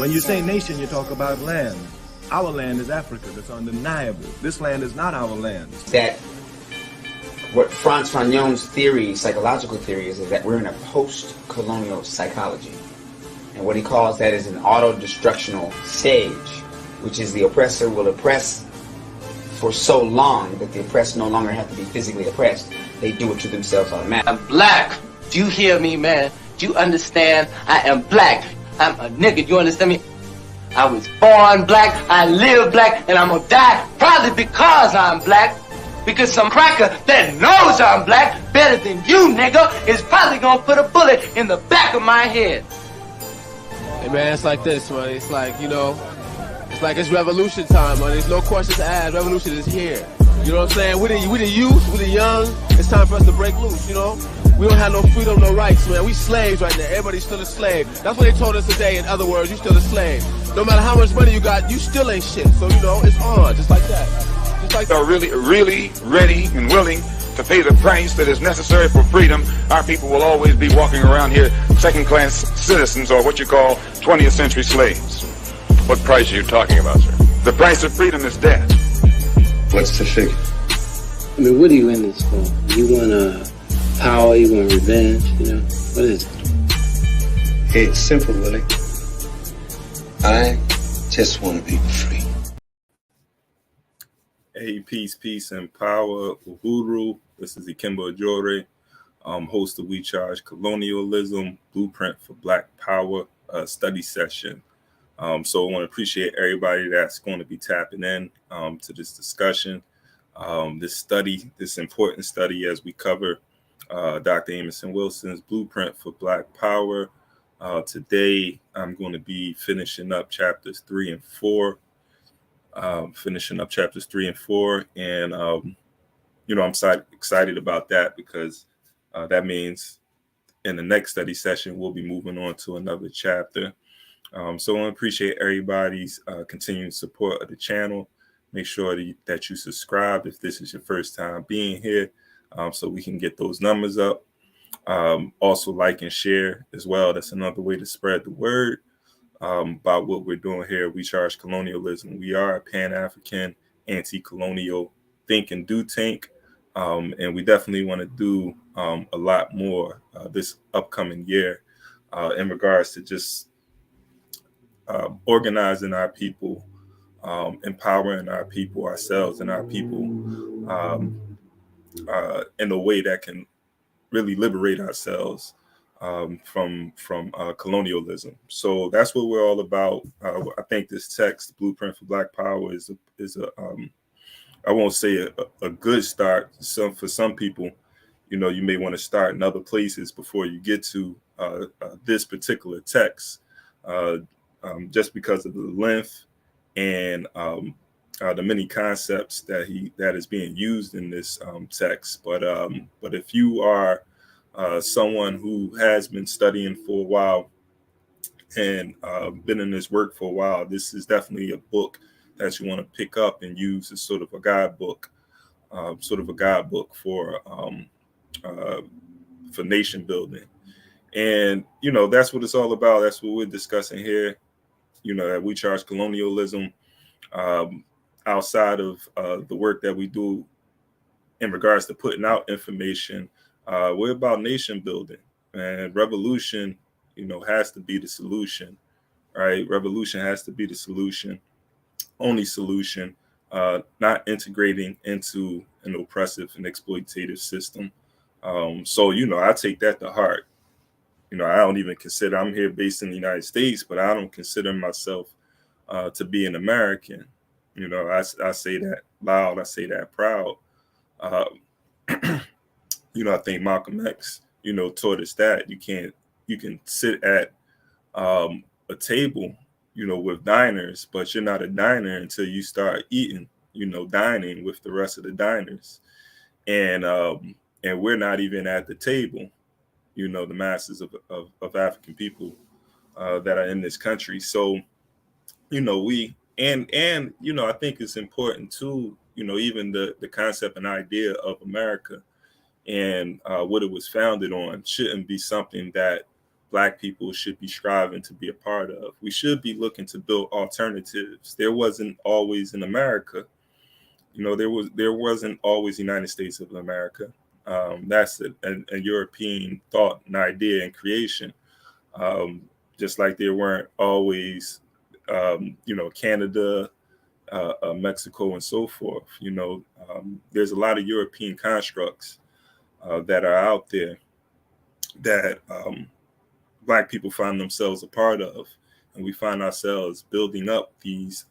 When you say nation, you talk about land. Our land is Africa. That's undeniable. This land is not our land. That what Frantz Fanon's theory, psychological theory, is that we're in a post-colonial psychology. And what he calls that is an auto-destructional stage, which is the oppressor will oppress for so long that the oppressed no longer have to be physically oppressed. They do it to themselves automatically. I'm black. Do you hear me, man? Do you understand? I am black. I'm a nigga. You understand me? I was born black, I live black, and I'm gonna die probably because I'm black. Because some cracker that knows I'm black better than you, nigga, is probably gonna put a bullet in the back of my head. Hey man, it's like this, man. It's like, you know, it's like it's revolution time, man. There's no questions asked. Revolution is here. You know what I'm saying? We the youth, we the young. It's time for us to break loose, you know? We don't have no freedom, no rights, man. We slaves right now. Everybody's still a slave. That's what they told us today. In other words, you still a slave. No matter how much money you got, you still ain't shit. So, you know, it's on, just like that. Just like that. Are really ready and willing to pay the price that is necessary for freedom. Our people will always be walking around here second-class citizens, or what you call 20th century slaves. What price are you talking about, sir? The price of freedom is death. What's the figure? I mean, what are you in this for? You want power, you want revenge, you know? What is it? It's simple, Willie. I just want to be free. Hey, peace, and power, Uhuru. This is Ikemba Ojore, host of We Charge Colonialism, Blueprint for Black Power study session. So I want to appreciate everybody that's going to be tapping in to this discussion, this important study as we cover Dr. Amos Wilson's Blueprint for Black Power. Today, I'm going to be finishing up chapters 3 and 4. And you know, I'm excited about that because that means in the next study session, we'll be moving on to another chapter. So I appreciate everybody's continuing support of the channel. Make sure that you subscribe if this is your first time being here, so we can get those numbers up. Also like and share as well. That's another way to spread the word about what we're doing here. We Charge Colonialism. We are a Pan-African, anti-colonial think and do tank. And we definitely want to do a lot more this upcoming year in regards to just organizing our people, empowering our people, ourselves and our people in a way that can really liberate ourselves from colonialism. So that's what we're all about. I think this text, Blueprint for Black Power, is a I won't say a good start. For some people, you know, you may want to start in other places before you get to this particular text, just because of the length and the many concepts that is being used in this text. But if you are someone who has been studying for a while and been in this work for a while, this is definitely a book that you want to pick up and use as sort of a guidebook for nation building. And, you know, that's what it's all about. That's what we're discussing here, you know, that We Charge Colonialism. Outside of the work that we do in regards to putting out information, we're about nation building, and revolution, you know, has to be the solution, right? Revolution has to be the solution, only solution, not integrating into an oppressive and exploitative system. So, you know, I take that to heart. You know, I don't even consider, I'm here based in the United States, but I don't consider myself to be an American. You know, I say that loud, I say that proud. You know, I think Malcolm X, you know, taught us that you can sit at a table, you know, with diners, but you're not a diner until you start eating, you know, dining with the rest of the diners. And we're not even at the table, you know, the masses of African people that are in this country. So, you know, and you know, I think it's important too, you know, even the concept and idea of America and what it was founded on shouldn't be something that Black people should be striving to be a part of. We should be looking to build alternatives. There wasn't always in America, there wasn't always the United States of America. That's a European thought and idea and creation. Just like there weren't always, Canada, Mexico, and so forth. There's a lot of European constructs that are out there that Black people find themselves a part of, and we find ourselves building up these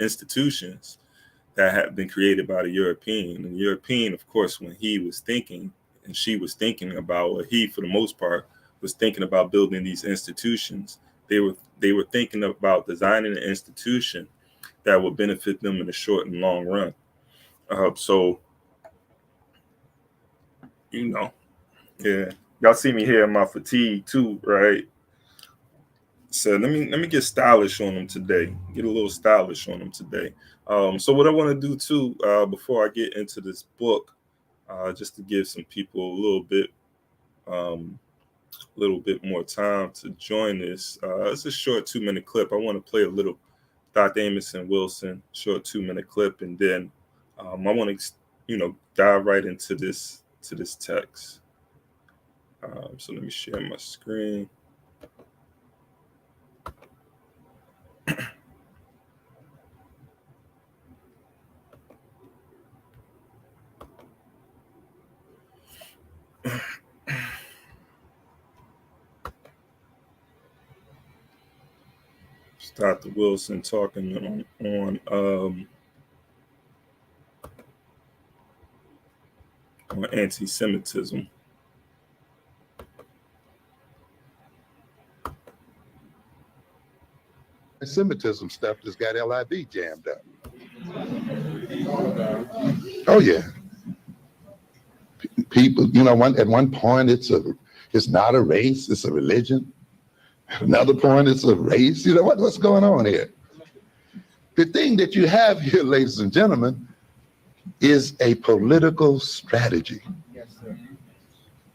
institutions that have been created by the European. And the European, of course, when he was thinking and she was thinking about, or he, for the most part, was thinking about building these institutions, they were thinking about designing an institution that would benefit them in the short and long run. Yeah, y'all see me here in my fatigue too, right? So let me get stylish on them today. Get a little stylish on them today. So what I want to do too, before I get into this book, just to give some people a little bit more time to join this. It's a short 2-minute clip. I want to play a little Dr. Amos Wilson, short 2-minute clip, and then I want to, dive right into this text. So let me share my screen. Dr. Wilson talking on anti-Semitism. Semitism stuff just got LIV jammed up. Oh yeah. People, at one point it's not a race, it's a religion. At another point it's a race. What's going on here? The thing that you have here, ladies and gentlemen, is a political strategy. Yes, sir.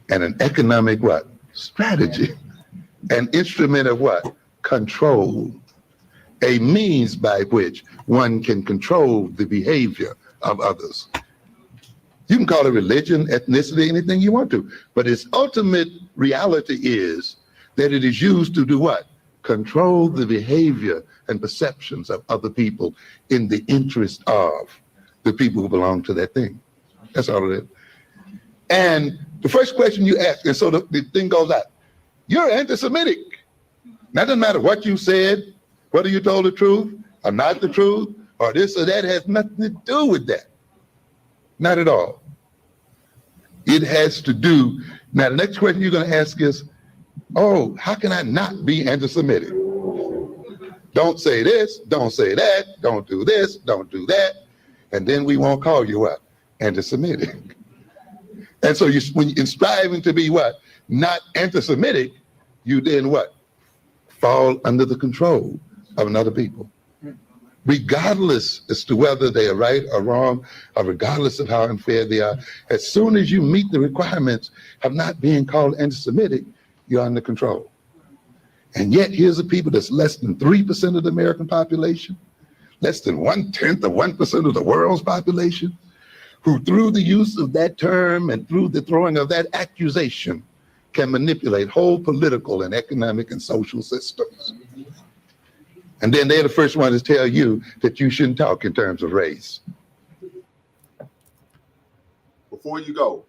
And an economic what? Strategy. An instrument of what? Control. A means by which one can control the behavior of others. You can call it religion, ethnicity, anything you want to, but its ultimate reality is that it is used to do what? Control the behavior and perceptions of other people in the interest of the people who belong to that thing. That's all it is. And the first question you ask, and so the thing goes out, you're anti-Semitic. Now, it doesn't matter what you said, whether you told the truth or not the truth, or this or that, has nothing to do with that. Not at all. It has to do, now the next question you're going to ask is, oh, how can I not be anti-Semitic? Don't say this, don't say that, don't do this, don't do that, and then we won't call you what? Anti-Semitic. And so when you're striving to be what? Not anti-Semitic, you then what? Fall under the control of another people. Regardless as to whether they are right or wrong, or regardless of how unfair they are, as soon as you meet the requirements of not being called anti-Semitic, you're under control. And yet here's a people that's less than 3% of the American population, less than 1/10 of 1% of the world's population, who through the use of that term and through the throwing of that accusation can manipulate whole political and economic and social systems. And then they're the first one to tell you that you shouldn't talk in terms of race. Before you go.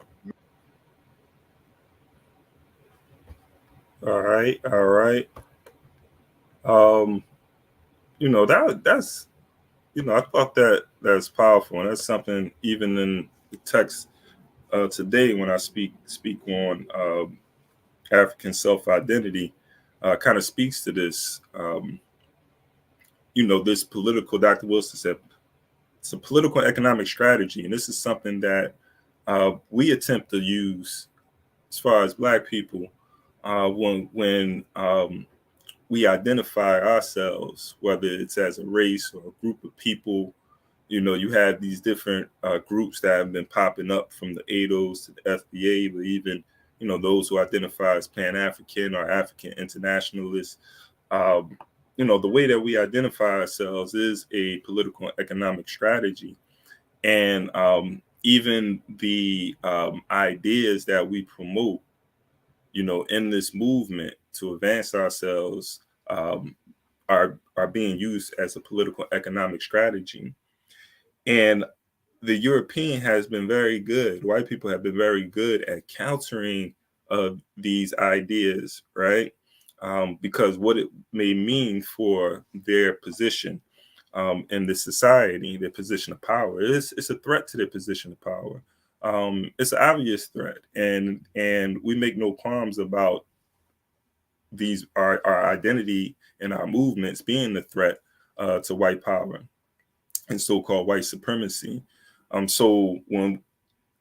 All right. That's I thought that's powerful, and that's something even in the text today when I speak on African self-identity, kind of speaks to this. This political, Dr. Wilson said, it's a political economic strategy, and this is something that we attempt to use as far as Black people when we identify ourselves, whether it's as a race or a group of people. You have these different groups that have been popping up from the ADOs to the FBA, but even those who identify as Pan-African or African internationalists. The way that we identify ourselves is a political and economic strategy. And even the ideas that we promote, in this movement to advance ourselves are being used as a political economic strategy. And the European has been very good. White people have been very good at countering these ideas, right? Because what it may mean for their position in the society, their position of power, it's a threat to their position of power. It's an obvious threat, and we make no qualms about our identity and our movements being a threat to white power and so-called white supremacy. So when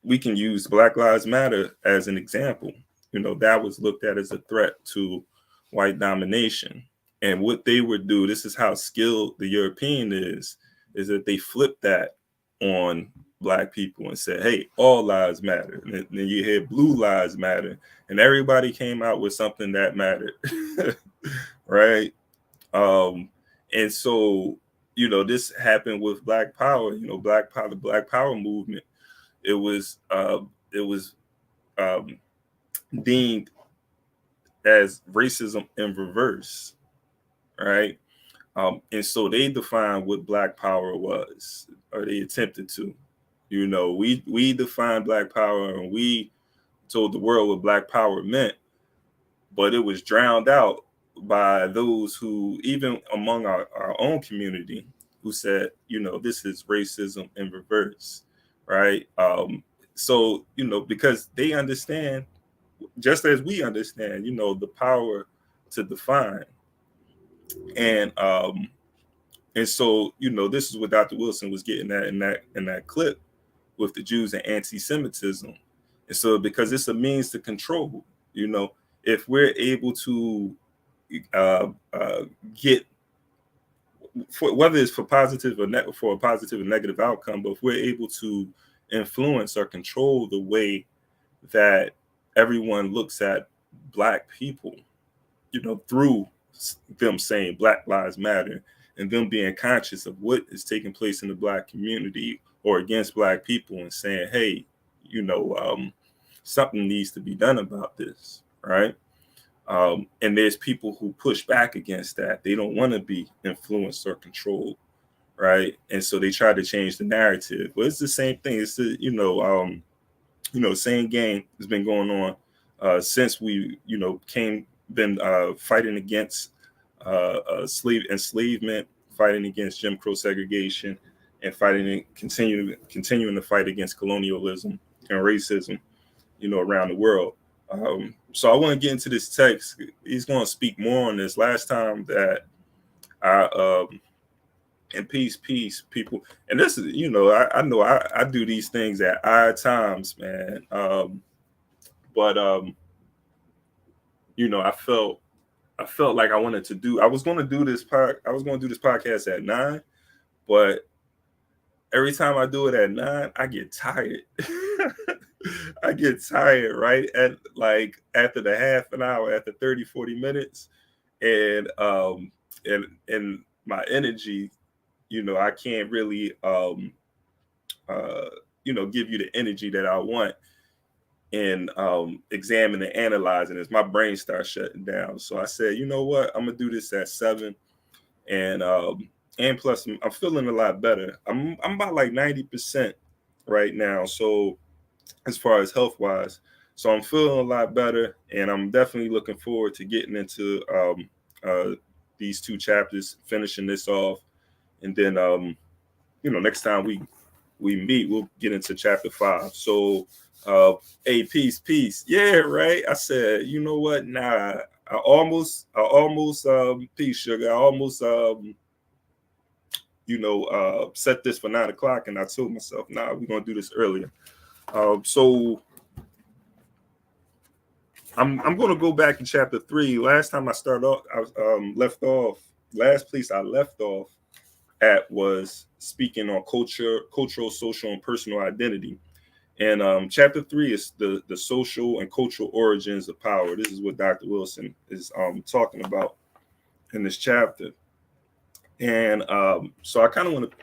we can use Black Lives Matter as an example, that was looked at as a threat to white domination. And what they would do, this is how skilled the European is that they flip that on Black people and say, hey, all lives matter. And then you hear blue lives matter, and everybody came out with something that mattered, right? And so, this happened with Black Power. Black Power, the Black Power movement, it was deemed as racism in reverse, right? And so they defined what Black Power was, or they attempted to. We defined Black Power, and we told the world what Black Power meant, but it was drowned out by those who, even among our own community, who said, this is racism in reverse, right? So, because they understand, just as we understand, the power to define. And so, this is what Dr. Wilson was getting at in that clip with the Jews and anti-Semitism. And so, because it's a means to control, if we're able to get, whether it's for positive or for a positive or negative outcome, but if we're able to influence or control the way that everyone looks at Black people, through them saying Black Lives Matter and them being conscious of what is taking place in the Black community or against Black people, and saying, hey, something needs to be done about this, right? And there's people who push back against that. They don't want to be influenced or controlled, right? And so they try to change the narrative. But it's the same thing. It's the, same game has been going on since we, been fighting against enslavement, fighting against Jim Crow segregation, and continuing to fight against colonialism and racism, around the world. So I want to get into this text. He's going to speak more on this. Last time that and peace, people. And this is, I know I do these things at odd times, man. But I felt like I wanted to do. I was going to do this podcast at 9, but every time I do it at 9, I get tired. I get tired, right? At like after the half an hour, after 30, 40 minutes. And my energy, I can't really give you the energy that I want in examine and analyzing as my brain starts shutting down. So I said, you know what? I'm gonna do this at 7. And plus I'm feeling a lot better. I'm about like 90% right now. So as far as health wise, so I'm feeling a lot better, and I'm definitely looking forward to getting into these 2 chapters, finishing this off, and then next time we meet, we'll get into chapter 5. So hey, peace, yeah, right. I said, you know what? Nah, I almost peace, sugar. I almost set this for 9 o'clock, and I told myself, nah, we're gonna do this earlier. So I'm going to go back to chapter 3. Last time I last place I left off at was speaking on cultural, social, and personal identity. And chapter 3 is the social and cultural origins of power. This is what Dr. Wilson is talking about in this chapter. And so I kind of want to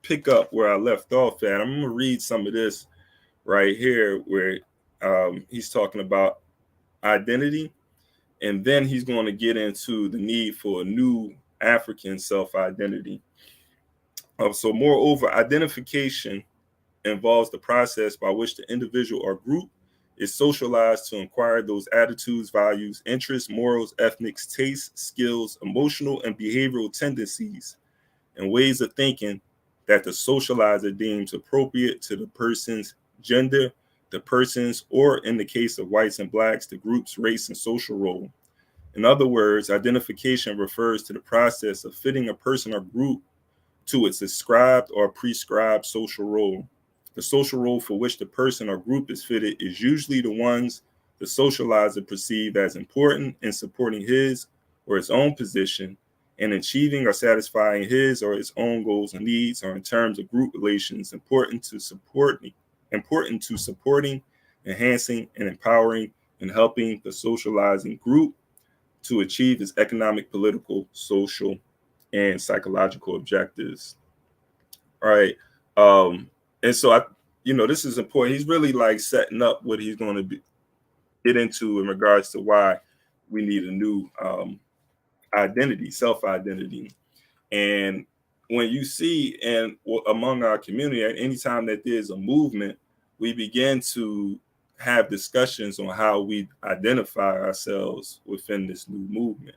pick up where I left off at. I'm going to read some of this right here where he's talking about identity, and then he's going to get into the need for a new African self-identity. So moreover, identification involves the process by which the individual or group is socialized to acquire those attitudes, values, interests, morals, ethnics, tastes, skills, emotional and behavioral tendencies, and ways of thinking that the socializer deems appropriate to the person's gender, the person's, or in the case of whites and blacks, the group's race and social role. In other words, identification refers to the process of fitting a person or group to its ascribed or prescribed social role. The social role for which the person or group is fitted is usually the ones the socializer perceived as important in supporting his or his own position, in achieving or satisfying his or his own goals and needs, or in terms of group relations important to supporting, enhancing, and empowering and helping the socializing group to achieve its economic, political, social, and psychological objectives. All right. And so this is important. He's really like setting up what he's going to get into in regards to why we need a new identity, self-identity. And when you see among our community, at any time that there's a movement, we begin to have discussions on how we identify ourselves within this new movement.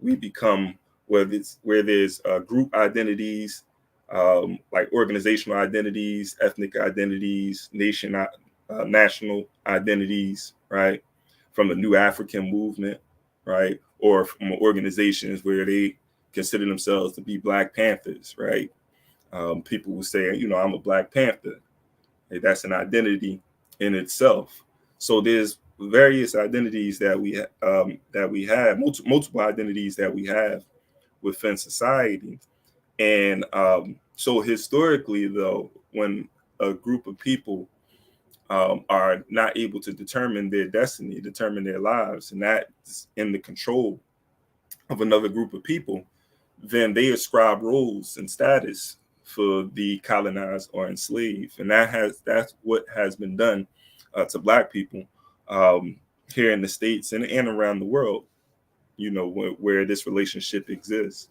We become where there's group identities, like organizational identities, ethnic identities, national identities, right? From the new African movement, right? Or from organizations where they consider themselves to be Black Panthers, right? People will say, I'm a Black Panther. Hey, that's an identity in itself. So there's various identities that we have, multiple identities that we have within society. And so historically, though, when a group of people are not able to determine their destiny, determine their lives, and that's in the control of another group of people, then they ascribe roles and status for the colonized or enslaved. And that's what has been done to Black people here in the States and around the world, where this relationship exists.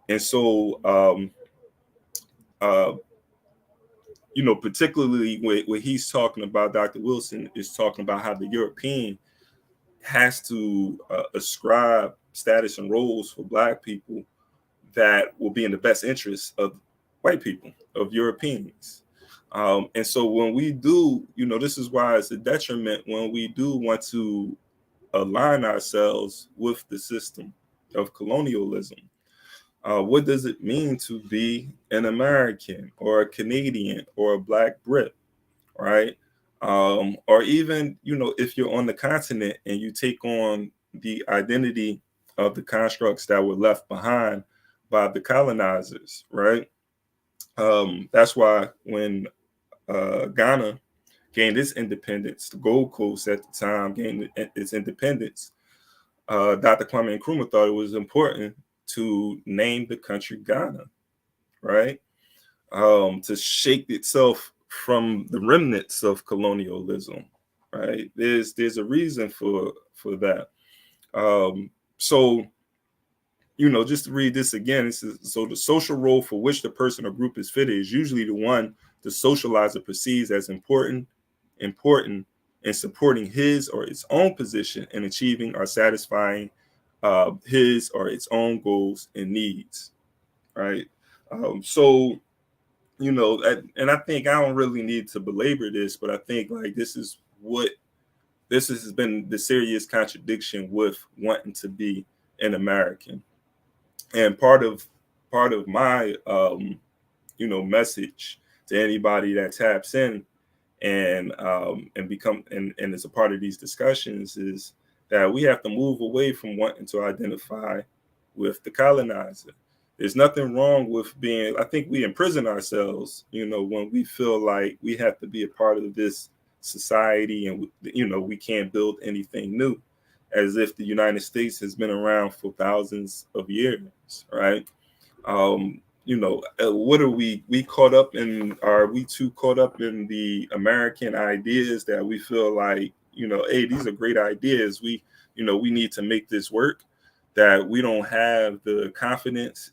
And so, particularly what he's talking about, Dr. Wilson is talking about how the European has to ascribe status and roles for Black people that will be in the best interest of white people, of Europeans. And so when we do, this is why it's a detriment when we do want to align ourselves with the system of colonialism. What does it mean to be an American or a Canadian or a Black Brit, right? Or even, if you're on the continent and you take on the identity of the constructs that were left behind by the colonizers, right? That's why when Ghana gained its independence, the Gold Coast at the time gained its independence, Dr. Kwame Nkrumah thought it was important to name the country Ghana, right? To shake itself from the remnants of colonialism, right? There's a reason for that. So, just to read this again, it says, so the social role for which the person or group is fitted is usually the one the socializer perceives as important in supporting his or its own position in achieving or satisfying his or its own goals and needs, right? So, and I think I don't really need to belabor this, but I think like this has been the serious contradiction with wanting to be an American. And part of my message to anybody that taps in and is a part of these discussions is that we have to move away from wanting to identify with the colonizer There's nothing wrong with being, I think we imprison ourselves, when we feel like we have to be a part of this society and, we can't build anything new, as if the United States has been around for thousands of years, right? What are we caught up in? Are we too caught up in the American ideas that we feel like, hey, these are great ideas. We need to make this work, that we don't have the confidence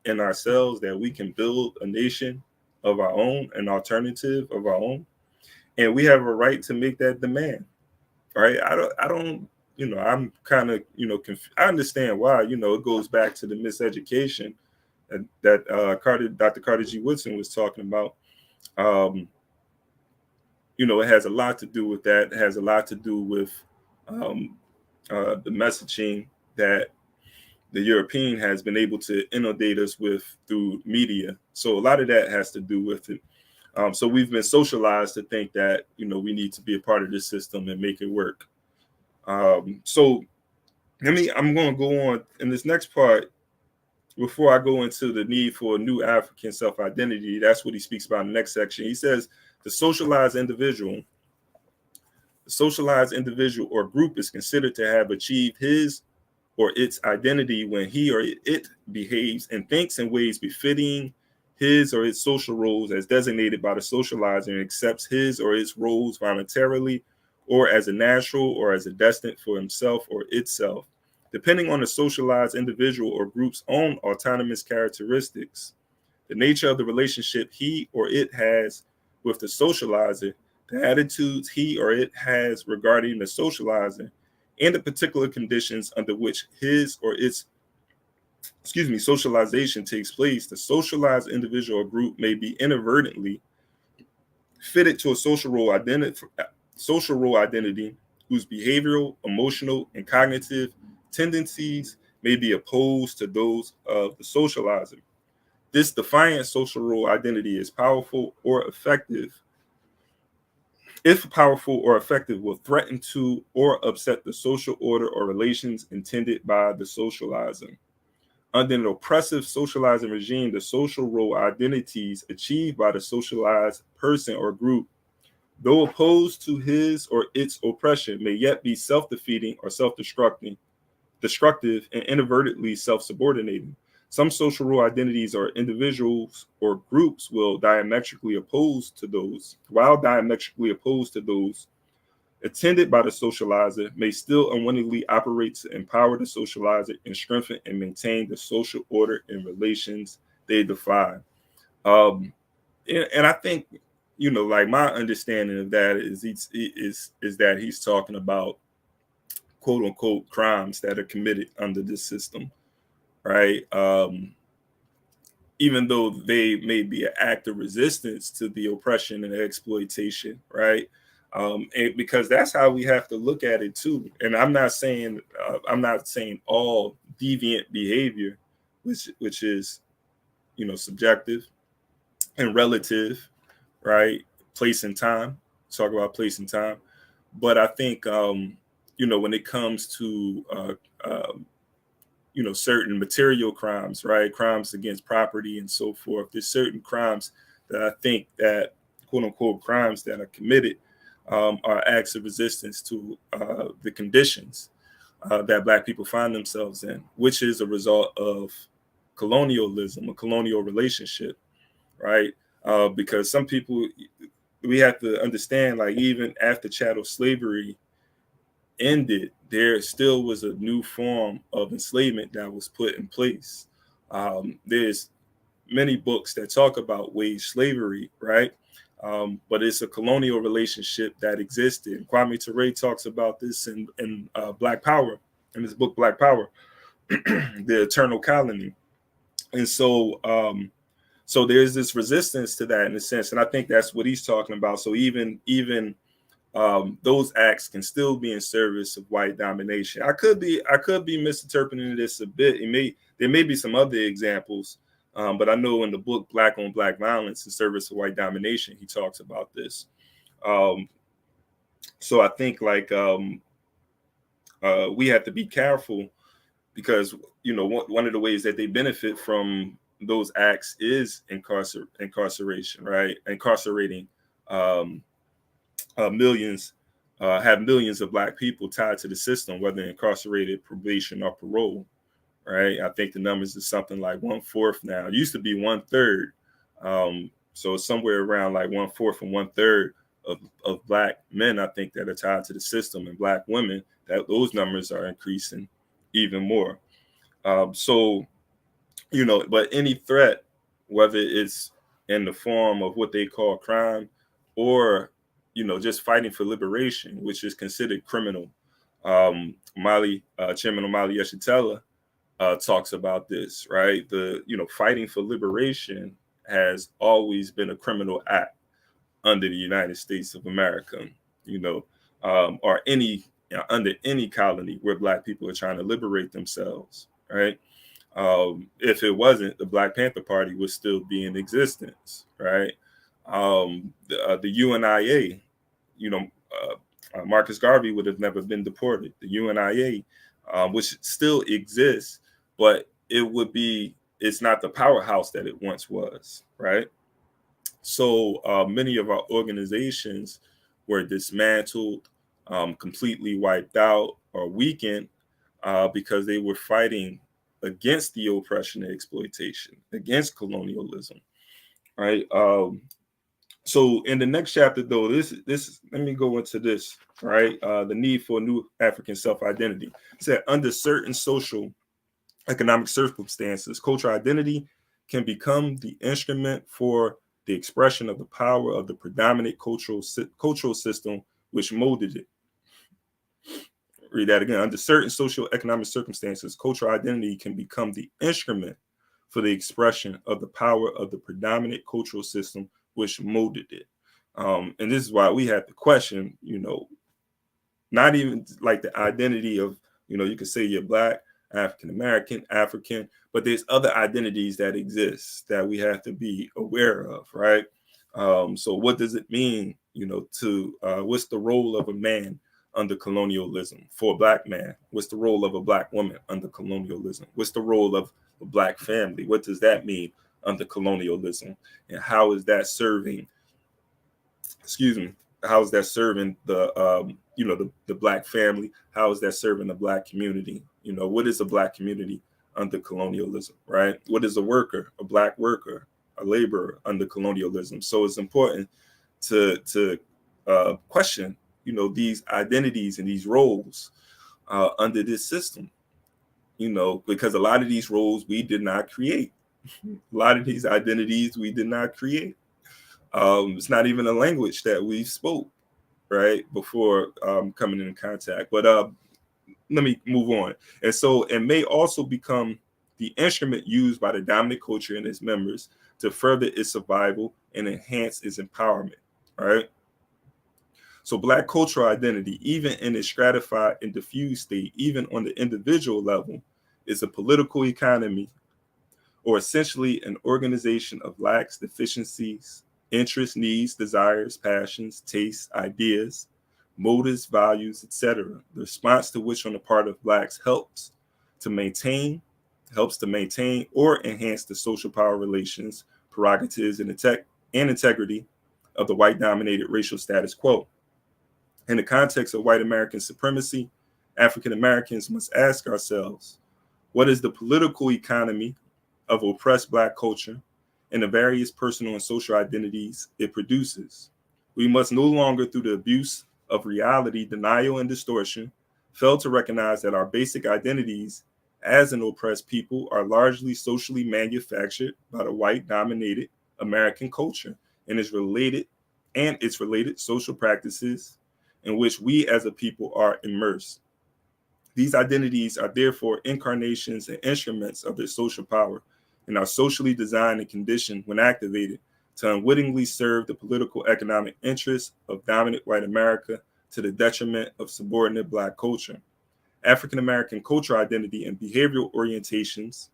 in ourselves that we can build a nation of our own, an alternative of our own. And we have a right to make that demand, right? I don't, I'm kind of, I understand why, it goes back to the miseducation that Dr. Carter G. Woodson was talking about. It has a lot to do with that. It has a lot to do with the messaging that the European has been able to inundate us with through media. So a lot of that has to do with it. So we've been socialized to think that, we need to be a part of this system and make it work. So I'm going to go on in this next part. Before I go into the need for a new African self-identity, that's what he speaks about in the next section. He says the socialized individual or group is considered to have achieved his or its identity when he or it behaves and thinks in ways befitting his or its social roles as designated by the socializer, and accepts his or its roles voluntarily or as a natural or as a destined for himself or itself, depending on the socialized individual or group's own autonomous characteristics, the nature of the relationship he or it has with the socializer, the attitudes he or it has regarding the socializer, and the particular conditions under which his or its socialization takes place. The socialized individual or group may be inadvertently fitted to a social role identity whose behavioral, emotional, and cognitive tendencies may be opposed to those of the socializer. This defiant social role identity is powerful or effective. If powerful or effective, will threaten to or upset the social order or relations intended by the socializer. Under an oppressive socializing regime, the social role identities achieved by the socialized person or group, though opposed to his or its oppression, may yet be self-defeating or self-destructive, and inadvertently self-subordinating. Some social role identities or individuals or groups will diametrically opposed to those attended by the socializer, may still unwittingly operate to empower the socializer and strengthen and maintain the social order and relations they define. And I think, like my understanding of that is that he's talking about quote unquote crimes that are committed under this system, right? Even though they may be an act of resistance to the oppression and exploitation, right? And because that's how we have to look at it too. And I'm not saying all deviant behavior, which is, subjective and relative, right? Place and time. Talk about place and time. But I think, when it comes to, certain material crimes, right? Crimes against property and so forth. There's certain crimes that I think that quote unquote crimes that are committed are acts of resistance to the conditions that Black people find themselves in, which is a result of colonialism, a colonial relationship, right? Because some people, we have to understand, like even after chattel slavery ended, there still was a new form of enslavement that was put in place. There's many books that talk about wage slavery, right? But it's a colonial relationship that existed. Kwame Ture talks about this in Black Power, in his book Black Power, the eternal colony. And so there's this resistance to that in a sense, and I think that's what he's talking about. So even those acts can still be in service of white domination. I could be misinterpreting this a bit. There may be some other examples, but I know in the book Black on Black Violence in Service of White Domination, he talks about this. So I think we have to be careful, because one of the ways that they benefit from those acts is incarceration, right? Incarcerating millions, have millions of Black people tied to the system, whether incarcerated, probation, or parole, right? I think the numbers is something like 1/4 now. It used to be 1/3. So somewhere around like 1/4 and 1/3 of Black men, I think, that are tied to the system, and Black women, that those numbers are increasing even more. But any threat, whether it's in the form of what they call crime or, just fighting for liberation, which is considered criminal. Chairman Omali Yeshitela talks about this, right? Fighting for liberation has always been a criminal act under the United States of America, or under any colony where Black people are trying to liberate themselves, right? If it wasn't, the Black Panther Party would still be in existence, right? The UNIA, Marcus Garvey would have never been deported. The UNIA, which still exists, but it's not the powerhouse that it once was, right? So many of our organizations were dismantled, completely wiped out, or weakened because they were fighting against the oppression and exploitation, against colonialism, right? So in the next chapter, though, this let me go into this, right? The need for a new African self-identity. It said, under certain social economic circumstances, cultural identity can become the instrument for the expression of the power of the predominant cultural system which molded it. Read that again. Under certain social economic circumstances, cultural identity can become the instrument for the expression of the power of the predominant cultural system which molded it. And this is why we have to question, not even like the identity of, you could say you're Black, African American, African, but there's other identities that exist that we have to be aware of, right? So what does it mean, what's the role of a man under colonialism for a Black man? What's the role of a Black woman under colonialism? What's the role of a Black family? What does that mean under colonialism? And how is that serving, how is that serving the, the Black family? How is that serving the Black community? What is a Black community under colonialism, right? What is a worker, a Black worker, a laborer under colonialism? So it's important to question, these identities and these roles under this system, because a lot of these roles we did not create. A lot of these identities we did not create. It's not even a language that we spoke, right, before coming in contact. But let me move on. And so it may also become the instrument used by the dominant culture and its members to further its survival and enhance its empowerment, right? So Black cultural identity, even in its stratified and diffused state, even on the individual level, is a political economy, or essentially an organization of lacks, deficiencies, interests, needs, desires, passions, tastes, ideas, motives, values, etc. The response to which on the part of Blacks helps to maintain or enhance the social power relations, prerogatives, and integrity of the white-dominated racial status quo. In the context of white American supremacy, African Americans must ask ourselves, what is the political economy of oppressed Black culture and the various personal and social identities it produces? We must no longer, through the abuse of reality, denial, and distortion, fail to recognize that our basic identities as an oppressed people are largely socially manufactured by the white-dominated American culture and its related social practices in which we as a people are immersed. These identities are therefore incarnations and instruments of their social power and are socially designed and conditioned when activated to unwittingly serve the political economic interests of dominant white America to the detriment of subordinate Black culture. African American cultural identity and behavioral orientations,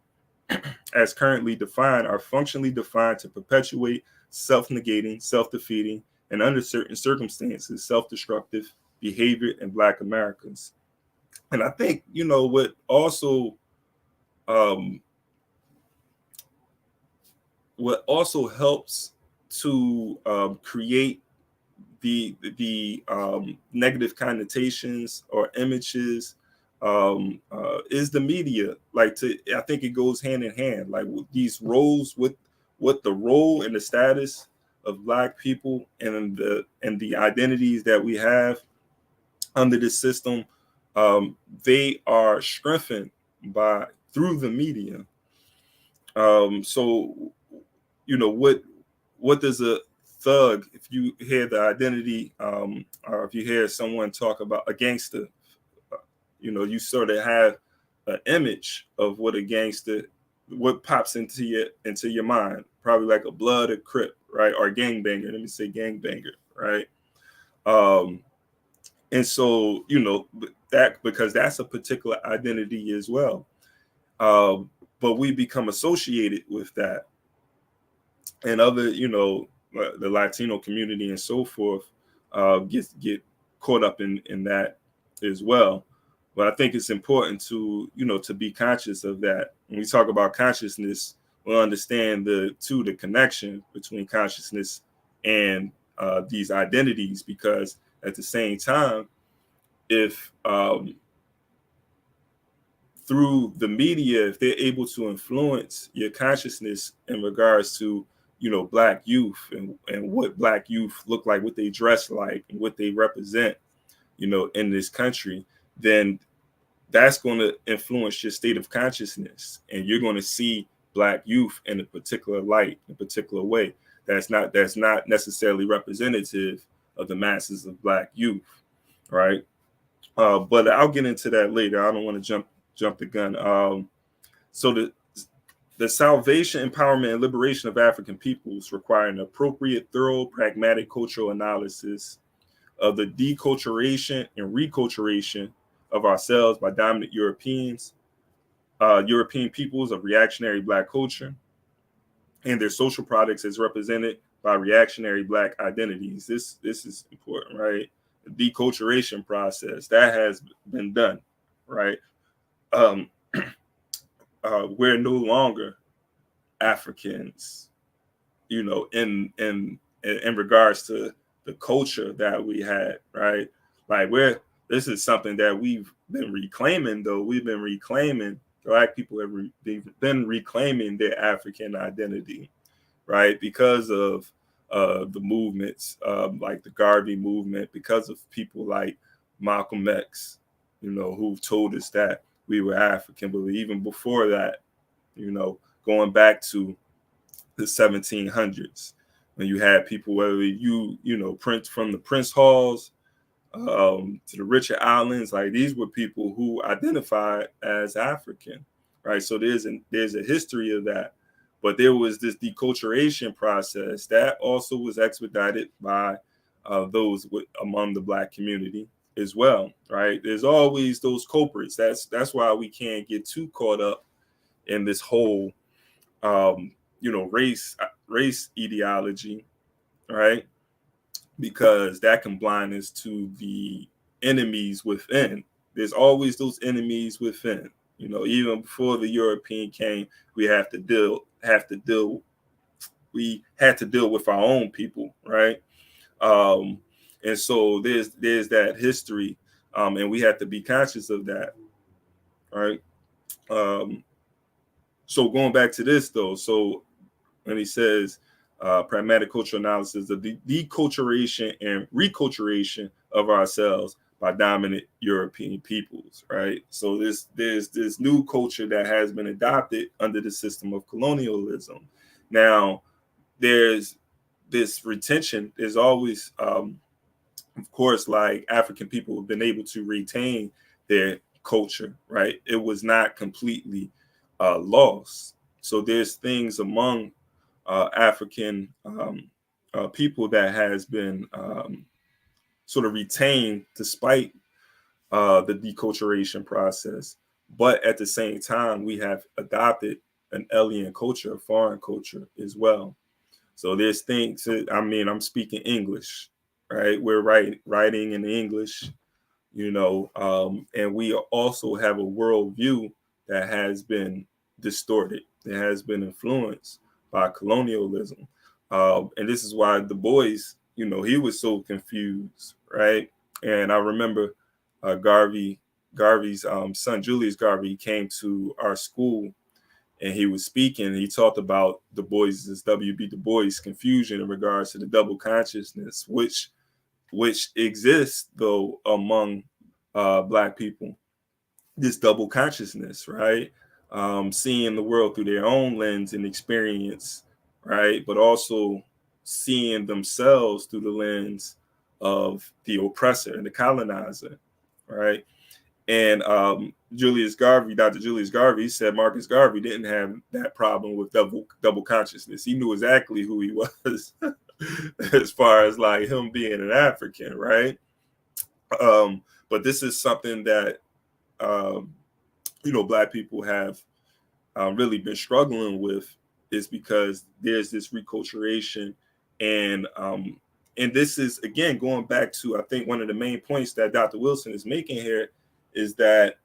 as currently defined, are functionally defined to perpetuate self-negating, self-defeating, and under certain circumstances, self-destructive behavior in Black Americans. And I think, what also what also helps to create the negative connotations or images is the media. Like, I think it goes hand in hand. Like with these roles, with what the role and the status of Black people and the identities that we have under this system, they are strengthened through the media. So, you know, what does a thug, if you hear the identity, or if you hear someone talk about a gangster, you know, you sort of have an image of what a gangster, what pops into your mind, probably like a Blood or Crip, right, or a gangbanger. Let me say gangbanger, right? And so, you know, that, because that's a particular identity as well. But we become associated with that, and other, you know, the Latino community and so forth get caught up in that as well. But I think it's important to, you know, to be conscious of that. When we talk about consciousness, we'll understand the connection between consciousness and these identities, because at the same time, if through the media, if they're able to influence your consciousness in regards to, you know, Black youth and what Black youth look like, what they dress like, and what they represent, you know, in this country, then that's going to influence your state of consciousness, and you're going to see Black youth in a particular light, in a particular way that's not necessarily representative of the masses of Black youth, right? But I'll get into that later. I don't want to jump the gun. So the salvation, empowerment, and liberation of African peoples require an appropriate, thorough, pragmatic cultural analysis of the deculturation and reculturation of ourselves by dominant European peoples of reactionary Black culture, and their social products as represented by reactionary Black identities. This is important, right? The deculturation process that has been done, right? We're no longer Africans, you know, in regards to the culture that we had, right? Like, this is something that we've been reclaiming, though. We've been reclaiming, Black people have been reclaiming their African identity, right? Because of the movements, like the Garvey movement, because of people like Malcolm X, you know, who've told us that we were African. But even before that, you know, going back to the 1700s, when you had people, whether you know, Prince, from the Prince Halls to the Richard Islands, like, these were people who identified as African, right? So there's a history of that. But there was this deculturation process that also was expedited by those among the Black community as well, right? There's always those culprits. That's why we can't get too caught up in this whole, you know, race ideology, right? Because that can blind us to the enemies within. There's always those enemies within. You know, even before the European came, we had to deal with our own people, right? And so there's that history, and we have to be conscious of that, right? So going back to this, though, so when he says pragmatic cultural analysis of the deculturation and reculturation of ourselves by dominant European peoples, right? So there's this new culture that has been adopted under the system of colonialism. Now, there's this retention. There's always, of course, like, African people have been able to retain their culture, right? It was not completely lost. So there's things among African people that has been sort of retained despite the deculturation process. But at the same time, we have adopted an alien culture, a foreign culture as well. So there's things, I mean, I'm speaking English, right? We're writing in English, you know, and we also have a worldview that has been distorted. It has been influenced by colonialism. And this is why Du Bois, he was so confused, right? And I remember Garvey's son, Julius Garvey, he came to our school and he was speaking. He talked about W.B. Du Bois' confusion in regards to the double consciousness, which exists, though, among Black people. This double consciousness, right? Seeing the world through their own lens and experience, right? But also seeing themselves through the lens of the oppressor and the colonizer, right? And Dr. Julius Garvey said Marcus Garvey didn't have that problem with double consciousness. He knew exactly who he was as far as like him being an African, right? But this is something that Black people have really been struggling with, is because there's this reculturation, and this is, again, going back to, I think, one of the main points that Dr. Wilson is making here is that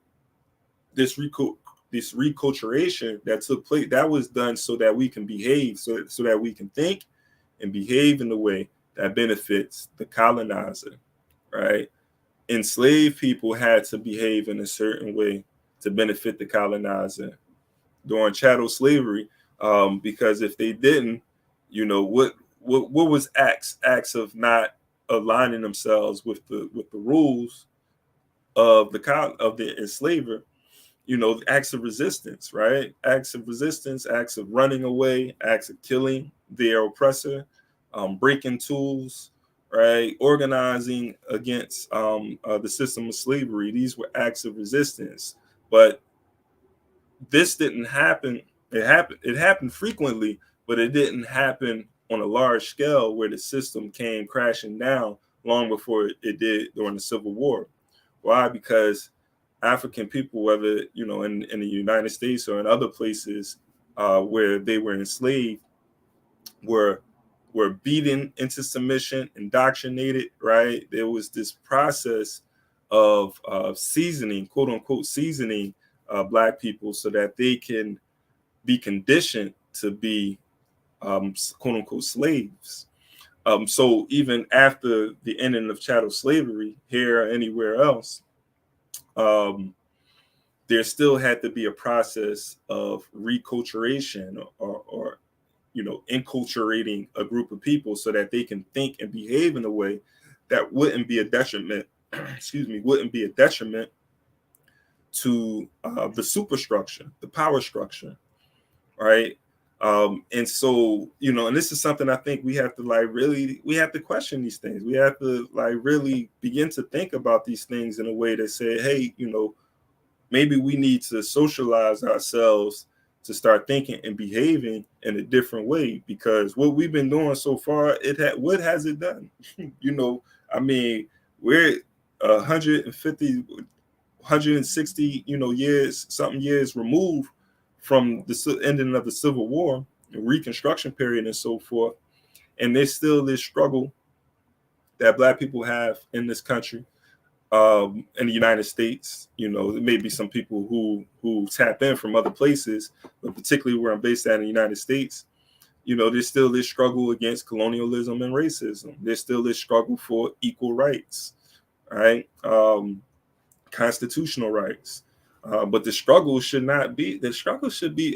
this reculturation that took place, that was done so that we can behave, so that we can think and behave in a way that benefits the colonizer, right? Enslaved people had to behave in a certain way to benefit the colonizer during chattel slavery, because if they didn't, what was acts of not aligning themselves with the rules of the enslaver, acts of resistance, right? Acts of resistance, acts of running away, acts of killing their oppressor, breaking tools, right? Organizing against the system of slavery. These were acts of resistance. But this didn't happen. It happened frequently, but it didn't happen on a large scale where the system came crashing down long before it did during the Civil War. Why? Because African people, whether in the United States or in other places where they were enslaved, were beaten into submission, indoctrinated, right? There was this process of seasoning, quote unquote, seasoning Black people so that they can be conditioned to be quote unquote slaves. So even after the ending of chattel slavery here or anywhere else, there still had to be a process of reculturation or enculturating a group of people so that they can think and behave in a way that wouldn't be a detriment, wouldn't be a detriment to the superstructure, the power structure, right? And so, and this is something I think we have to we have to question these things. We have to really begin to think about these things in a way that say, hey, maybe we need to socialize ourselves to start thinking and behaving in a different way, because what we've been doing so far, what has it done? We're 150, 160, years removed from the ending of the Civil War, the Reconstruction period, and so forth. And there's still this struggle that Black people have in this country, in the United States. There may be some people who tap in from other places, but particularly where I'm based at in the United States, there's still this struggle against colonialism and racism. There's still this struggle for equal rights, right? Constitutional rights. But the struggle should be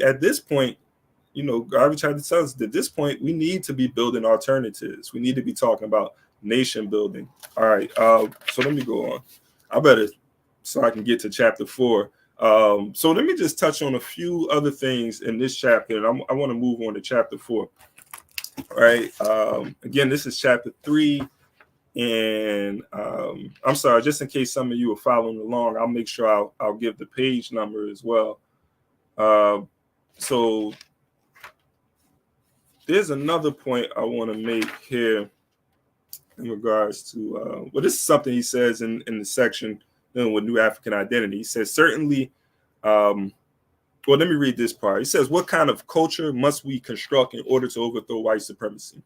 at this point, Garvey tried to tell us that at this point, we need to be building alternatives. We need to be talking about nation building. All right. So let me go on. So I can get to chapter 4. So let me just touch on a few other things in this chapter, and I want to move on to chapter 4. All right. Again, this is chapter 3. And I'm sorry, just in case some of you are following along, I'll make sure I'll give the page number as well. So there's another point I want to make here in regards to, this is something he says in the section dealing with New African Identity. He says, certainly, let me read this part. He says, what kind of culture must we construct in order to overthrow white supremacy?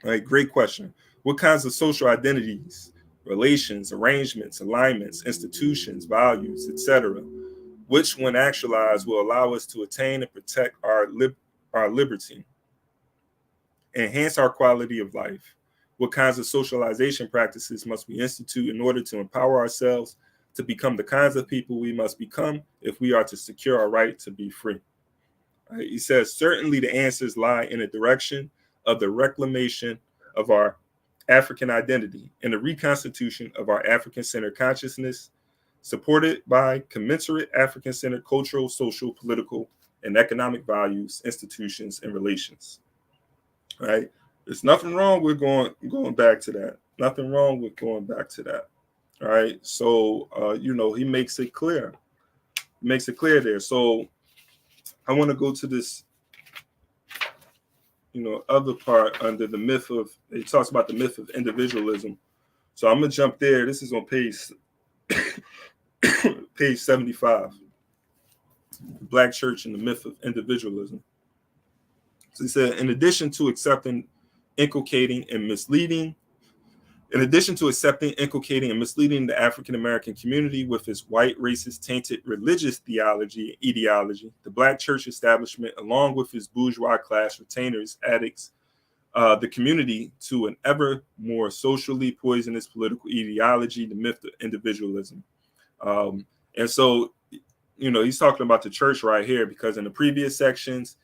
All right, great question. What kinds of social identities, relations, arrangements, alignments, institutions, values, etc., which, when actualized, will allow us to attain and protect our liberty, enhance our quality of life. What kinds of socialization practices must we institute in order to empower ourselves to become the kinds of people we must become if we are to secure our right to be free? Right? He says, certainly the answers lie in the direction of the reclamation of our African identity and the reconstitution of our African-centered consciousness, supported by commensurate African-centered cultural, social, political, and economic values, institutions, and relations. Right? There's nothing wrong with going back to that. Nothing wrong with going back to that. All right. So he makes it clear. He makes it clear there. So I want to go to this, other part under the myth of, he talks about the myth of individualism. So I'm gonna jump there. This is on page 75. Black Church and the Myth of Individualism. So he said, in addition to accepting, inculcating, and misleading the African American community with its white, racist, tainted religious theology and ideology, the Black church establishment, along with its bourgeois class retainers, addicts the community to an ever more socially poisonous political ideology, the myth of individualism. And so, he's talking about the church right here, because in the previous sections,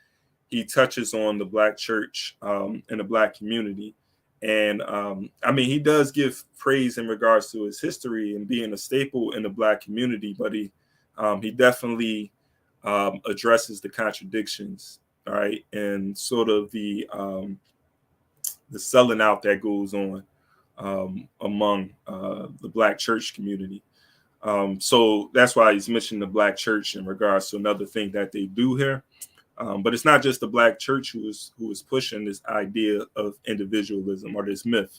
he touches on the Black church and the Black community. And he does give praise in regards to his history and being a staple in the Black community, but he definitely addresses the contradictions, all right, and sort of the selling out that goes on among the Black church community. So that's why he's mentioning the Black church in regards to another thing that they do here. But it's not just the Black church who is pushing this idea of individualism or this myth.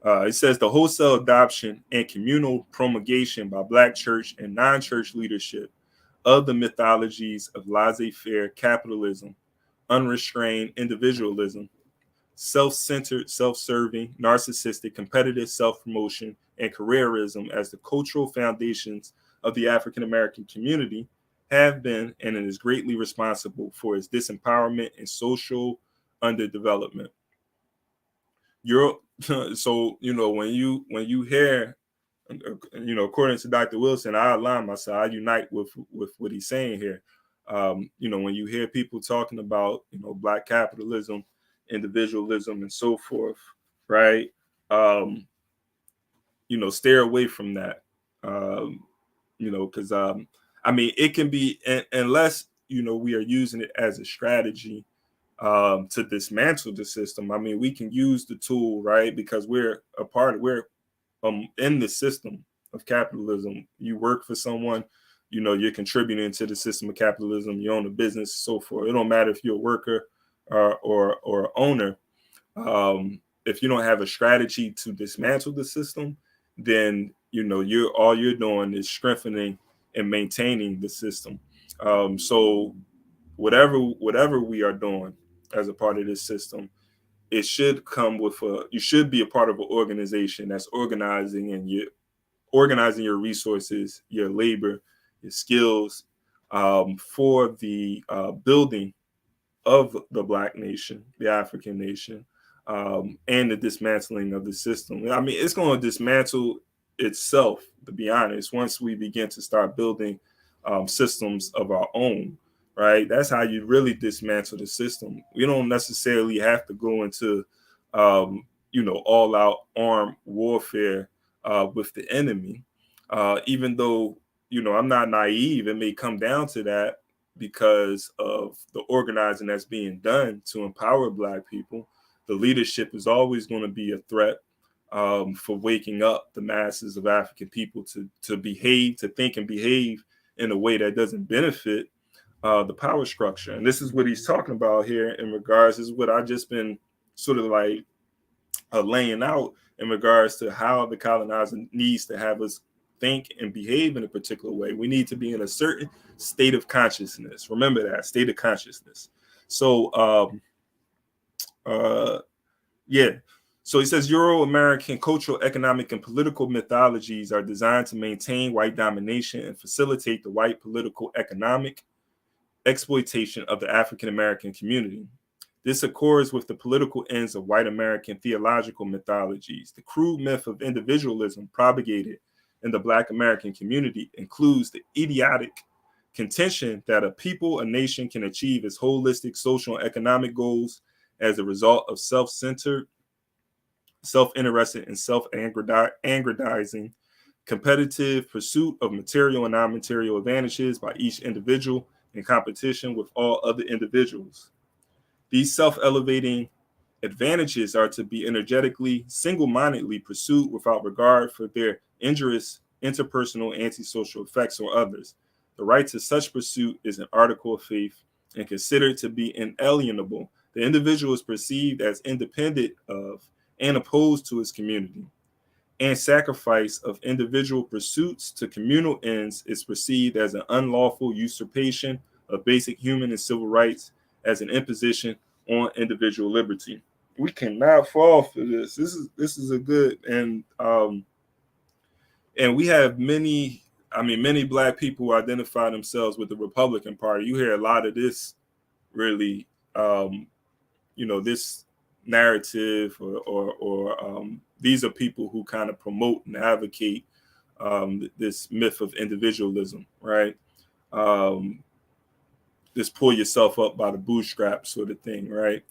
It says the wholesale adoption and communal promulgation by Black church and non-church leadership of the mythologies of laissez-faire capitalism, unrestrained individualism, self-centered, self-serving, narcissistic, competitive self-promotion, and careerism as the cultural foundations of the African American community have been and it is greatly responsible for its disempowerment and social underdevelopment. So when you hear, according to Dr. Wilson, I align myself, I unite with what he's saying here. When you hear people talking about Black capitalism, individualism, and so forth, right? Stay away from that. Because it can be, unless we are using it as a strategy to dismantle the system. We can use the tool, right? Because we're in the system of capitalism. You work for someone, you're contributing to the system of capitalism. You own a business, so forth. It don't matter if you're a worker or owner. If you don't have a strategy to dismantle the system, then all you're doing is strengthening and maintaining the system. So whatever we are doing as a part of this system, it should come with you should be a part of an organization that's organizing your resources, your labor, your skills for the building of the Black nation, the African nation, and the dismantling of the system. It's going to dismantle itself, to be honest, once we begin to start building systems of our own, right? That's how you really dismantle the system. We don't necessarily have to go into, all out armed warfare with the enemy, even though, I'm not naive. It may come down to that because of the organizing that's being done to empower Black people. The leadership is always going to be a threat for waking up the masses of African people to behave, to think and behave in a way that doesn't benefit the power structure. And this is what he's talking about here in regards, this is what I've just been sort of like laying out in regards to how the colonizer needs to have us think and behave in a particular way. We need to be in a certain state of consciousness. Remember that, state of consciousness. So, So he says Euro-American cultural, economic, and political mythologies are designed to maintain white domination and facilitate the white political, economic exploitation of the African American community. This accords with the political ends of white American theological mythologies. The crude myth of individualism propagated in the Black American community includes the idiotic contention that a people, a nation can achieve its holistic social and economic goals as a result of self-centered, self-interested, and self-aggrandizing competitive pursuit of material and non-material advantages by each individual in competition with all other individuals. These self-elevating advantages are to be energetically, single-mindedly pursued without regard for their injurious interpersonal antisocial effects on others. The right to such pursuit is an article of faith and considered to be inalienable. The individual is perceived as independent of and opposed to his community, and sacrifice of individual pursuits to communal ends is perceived as an unlawful usurpation of basic human and civil rights as an imposition on individual liberty. We cannot fall for this. This is a good, and we have many Black people who identify themselves with the Republican Party. You hear a lot of this, really, this narrative, or these are people who kind of promote and advocate this myth of individualism, right? Just pull yourself up by the bootstraps sort of thing, right?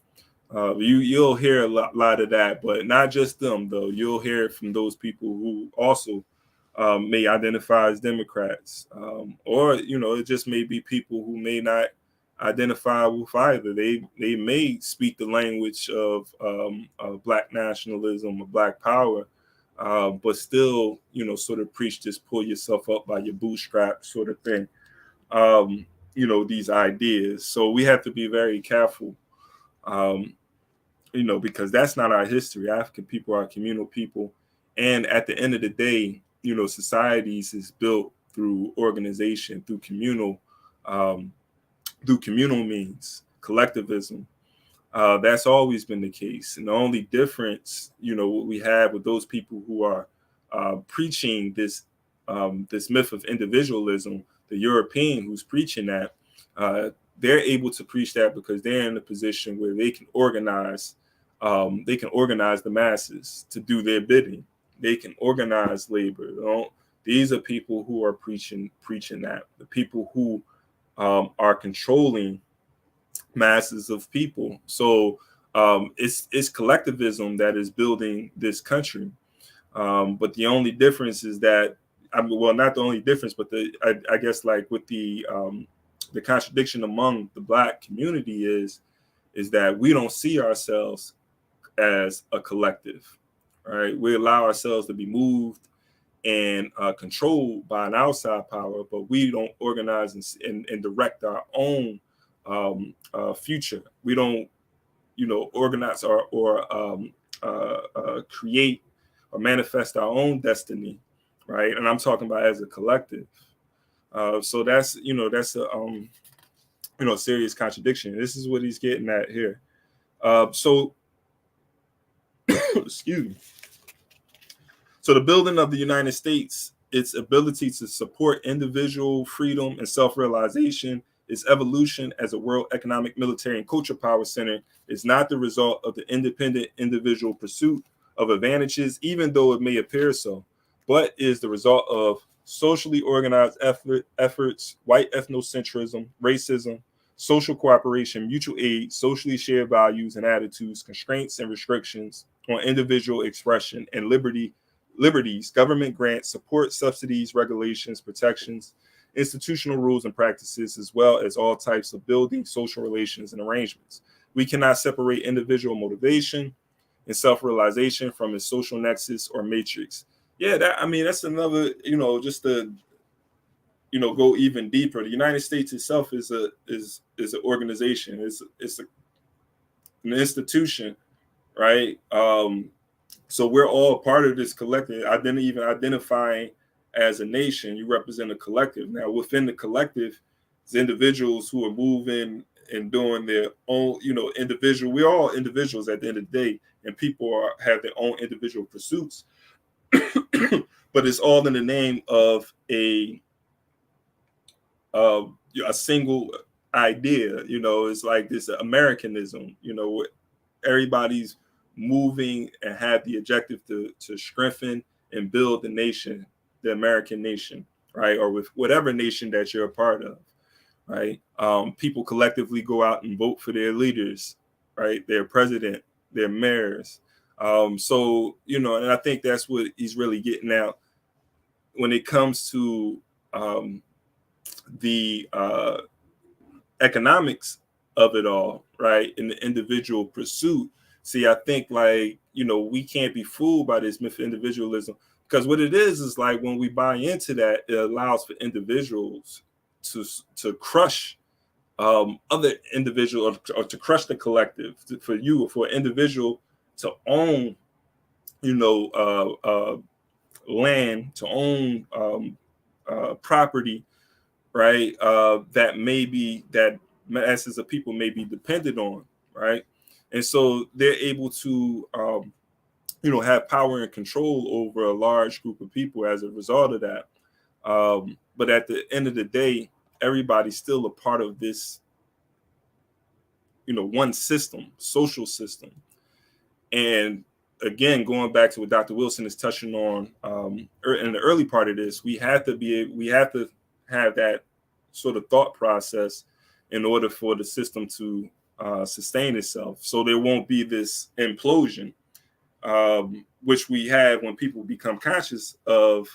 You'll hear a lot of that, but not just them, though. You'll hear it from those people who also may identify as Democrats, or it just may be people who may not identify with either. They may speak the language of Black nationalism or Black power, but still, sort of preach this pull yourself up by your bootstraps sort of thing. These ideas. So we have to be very careful, because that's not our history. African people are communal people. And at the end of the day, societies is built through organization, through communal means, collectivism. That's always been the case. And the only difference, what we have with those people who are preaching this myth of individualism, the European who's preaching that, they're able to preach that because they're in a position where they can organize the masses to do their bidding. They can organize labor. These are people who are preaching that. The people who are controlling masses of people. So it's collectivism that is building this country. But the only difference is that, not the only difference, but I guess like with the contradiction among the Black community is that we don't see ourselves as a collective, right? We allow ourselves to be moved and controlled by an outside power, but we don't organize and direct our own future. We don't, organize or create or manifest our own destiny, right? And I'm talking about as a collective. So that's a serious contradiction. This is what he's getting at here. So excuse me. So the building of the United States, its ability to support individual freedom and self-realization, its evolution as a world economic, military, and cultural power center is not the result of the independent individual pursuit of advantages, even though it may appear so, but is the result of socially organized efforts, white ethnocentrism, racism, social cooperation, mutual aid, socially shared values and attitudes, constraints and restrictions on individual expression and liberties, government grants, support, subsidies, regulations, protections, institutional rules and practices, as well as all types of building, social relations, and arrangements. We cannot separate individual motivation and self-realization from its social nexus or matrix. Yeah, that's another, just to, go even deeper. The United States itself is an organization. It's an institution, right? So we're all part of this collective. Even identifying as a nation, you represent a collective. Now, within the collective, there's individuals who are moving and doing their own, individual. We're all individuals at the end of the day, and people have their own individual pursuits. But it's all in the name of a single idea. It's like this Americanism. Everybody's moving and have the objective to strengthen and build the nation, the American nation, right? Or with whatever nation that you're a part of, right? People collectively go out and vote for their leaders, right? Their president, their mayors. So, and I think that's what he's really getting at when it comes to the economics of it all, right? In the individual pursuit. See, I think we can't be fooled by this myth of individualism, because what it is like when we buy into that, it allows for individuals to crush other individuals, or to crush the collective, for an individual to own, land, to own property, right? That masses of people may be dependent on, right? And so they're able to, have power and control over a large group of people as a result of that. But at the end of the day, everybody's still a part of this, one system, social system. And again, going back to what Dr. Wilson is touching on in the early part of this, we have to have that sort of thought process in order for the system to sustain itself. So there won't be this implosion, which we have when people become conscious of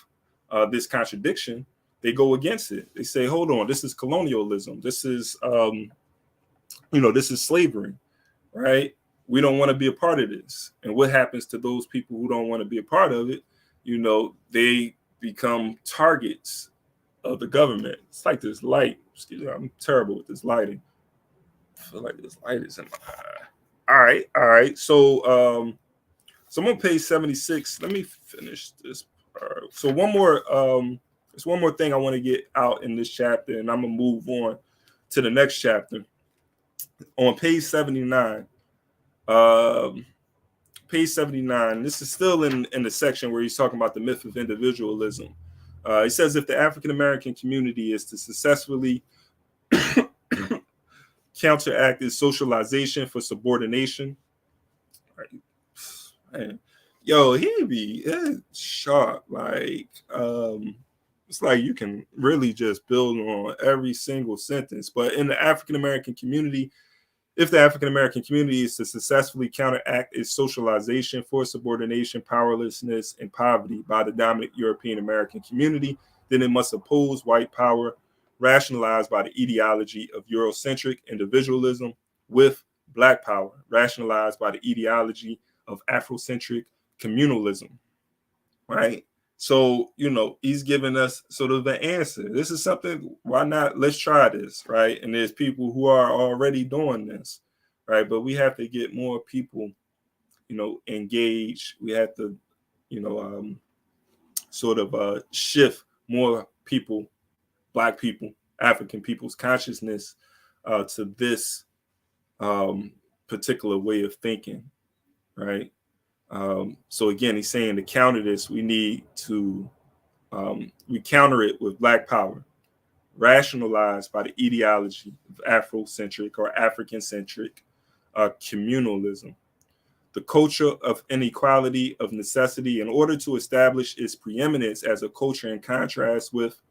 this contradiction. They go against it. They say, hold on, this is colonialism. This is, this is slavery, right? We don't want to be a part of this. And what happens to those people who don't want to be a part of it? They become targets of the government. It's like this light. Excuse me, I'm terrible with this lighting. I feel like this light is in my eye. All right. So I'm on page 76. Let me finish this part. So there's one more thing I want to get out in this chapter, and I'm gonna move on to the next chapter. On page 79. Page 79. This is still in the section where he's talking about the myth of individualism. He says, if the African American community is to successfully counteract its socialization for subordination, right? Man, he be sharp. It's like you can really just build on every single sentence. But in the African American community, if the African American community is to successfully counteract its socialization for subordination, powerlessness, and poverty by the dominant European American community, then it must oppose white power, rationalized by the ideology of Eurocentric individualism, with black power, rationalized by the ideology of Afrocentric communalism, right? So, he's giving us sort of the answer. This is something, why not? Let's try this, right? And there's people who are already doing this, right? But we have to get more people, engaged. We have to, shift more people, Black people, African people's consciousness to this particular way of thinking, right? So again, he's saying to counter this, we need to we counter it with black power, rationalized by the ideology of Afrocentric or African-centric communalism. The culture of inequality of necessity, in order to establish its preeminence as a culture in contrast with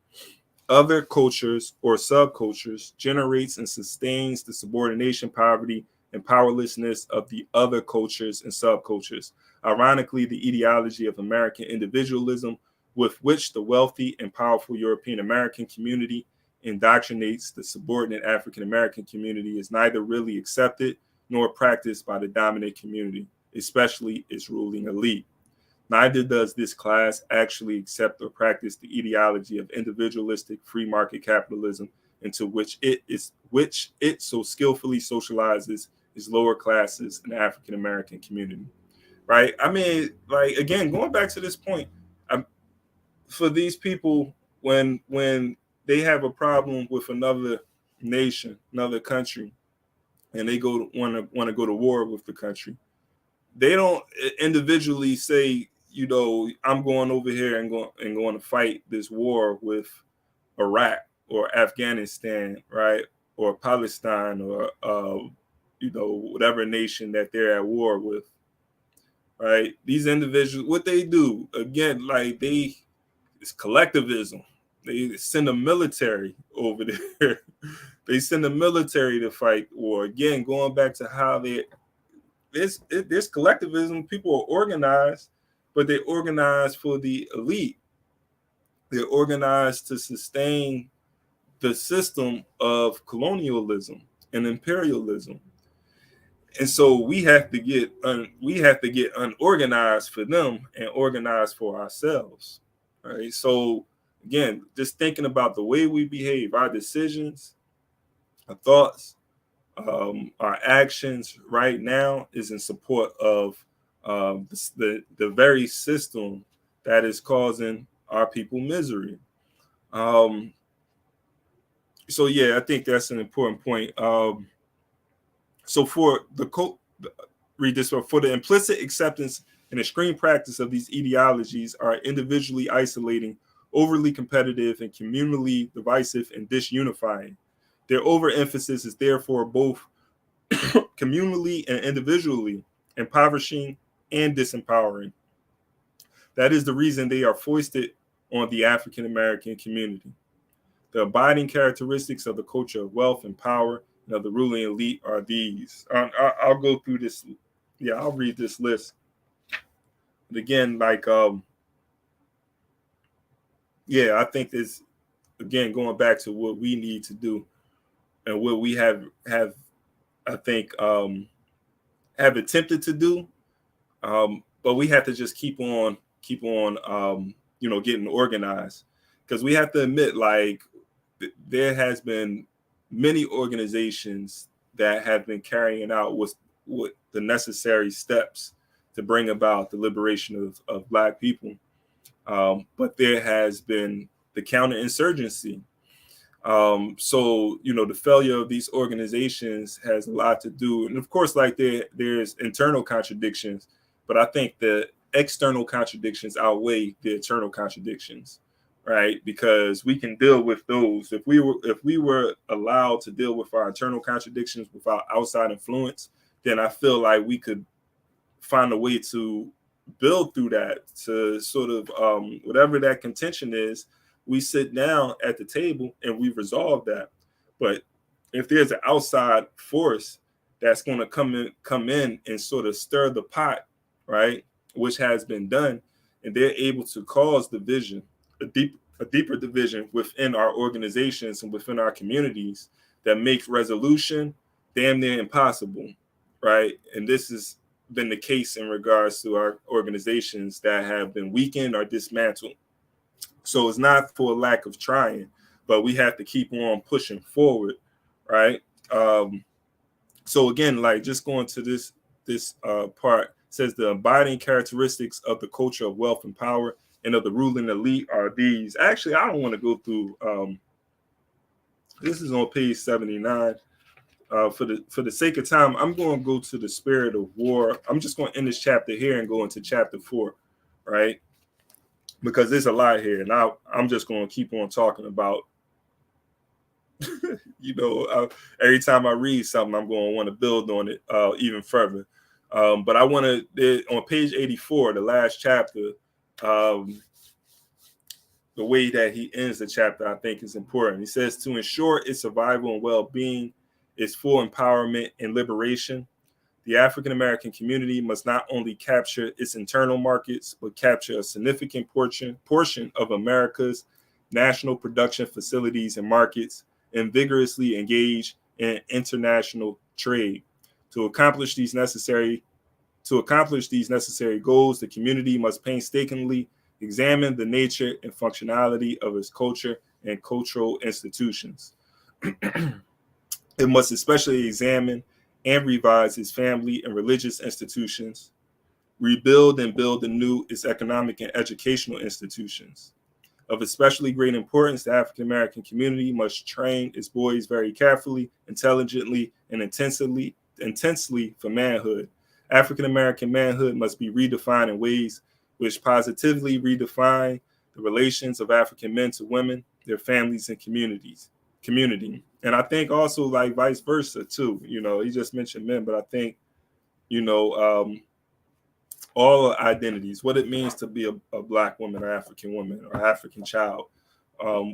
other cultures or subcultures, generates and sustains the subordination, poverty, and powerlessness of the other cultures and subcultures. Ironically, the ideology of American individualism, with which the wealthy and powerful European American community indoctrinates the subordinate African American community, is neither really accepted nor practiced by the dominant community, especially its ruling elite. Neither does this class actually accept or practice the ideology of individualistic free market capitalism, into which it so skillfully socializes its lower classes in the African American community. Right? I mean, like, again, going back to this point, for these people, when they have a problem with another nation, another country, and they want to go to war with the country, they don't individually say, you know, I'm going over here and going to fight this war with Iraq or Afghanistan, right, or Palestine, or you know, whatever nation that they're at war with, right? These individuals, what they do again, like it's collectivism. They send a military over there. They send the military to fight war. Again, going back to how there's collectivism. People are organized, but they're organized for the elite. They're organized to sustain the system of colonialism and imperialism. And so we have to get unorganized for them and organized for ourselves. Right. So again, just thinking about the way we behave, our decisions, our thoughts, our actions right now is in support of the very system that is causing our people misery. So yeah, I think that's an important point. So for read this one, for the implicit acceptance and extreme practice of these ideologies are individually isolating, overly competitive, and communally divisive and disunifying. Their overemphasis is therefore both communally and individually impoverishing and disempowering. That is the reason they are foisted on the African American community. The abiding characteristics of the culture of wealth and power and of the ruling elite are these. I'll go through this. Yeah, I'll read this list. But again, like, yeah, I think this, again, going back to what we need to do and what we have I think, have attempted to do. But we have to just keep on, you know, getting organized, because we have to admit, like, there has been many organizations that have been carrying out what the necessary steps to bring about the liberation of Black people. But there has been the counterinsurgency. So, you know, the failure of these organizations has a lot to do. And of course, like there's internal contradictions, but I think the external contradictions outweigh the internal contradictions, right? Because we can deal with those. If we were allowed to deal with our internal contradictions without outside influence, then I feel like we could find a way to build through that, to sort of whatever that contention is, we sit down at the table and we resolve that. But if there's an outside force that's going to come in and sort of stir the pot, right, which has been done, and they're able to cause division, a deeper division within our organizations and within our communities, that makes resolution damn near impossible, right? And this has been the case in regards to our organizations that have been weakened or dismantled. So it's not for a lack of trying, but we have to keep on pushing forward, right? So again, like, just going to this part, says the abiding characteristics of the culture of wealth and power and of the ruling elite are these. Actually, I don't want to go through. This is on page 79. For the sake of time, I'm going to go to the spirit of war. I'm just going to end this chapter here and go into chapter 4, right? Because there's a lot here, and I'm just going to keep on talking about, you know, every time I read something, I'm going to want to build on it even further. But I want to, on page 84, the last chapter, the way that he ends the chapter, I think, is important. He says, to ensure its survival and well-being, its full empowerment and liberation, the African American community must not only capture its internal markets, but capture a significant portion of America's national production facilities and markets, and vigorously engage in international trade. To accomplish these necessary goals, the community must painstakingly examine the nature and functionality of its culture and cultural institutions. It must especially examine and revise its family and religious institutions, rebuild and build anew its economic and educational institutions, Of especially great importance, the African American community must train its boys very carefully, intelligently, and intensely for manhood. African American manhood must be redefined in ways which positively redefine the relations of African men to women, their families, and community. And I think also like vice versa too. You know, he just mentioned men, but I think, you know, all identities, what it means to be a Black woman or African woman or African child,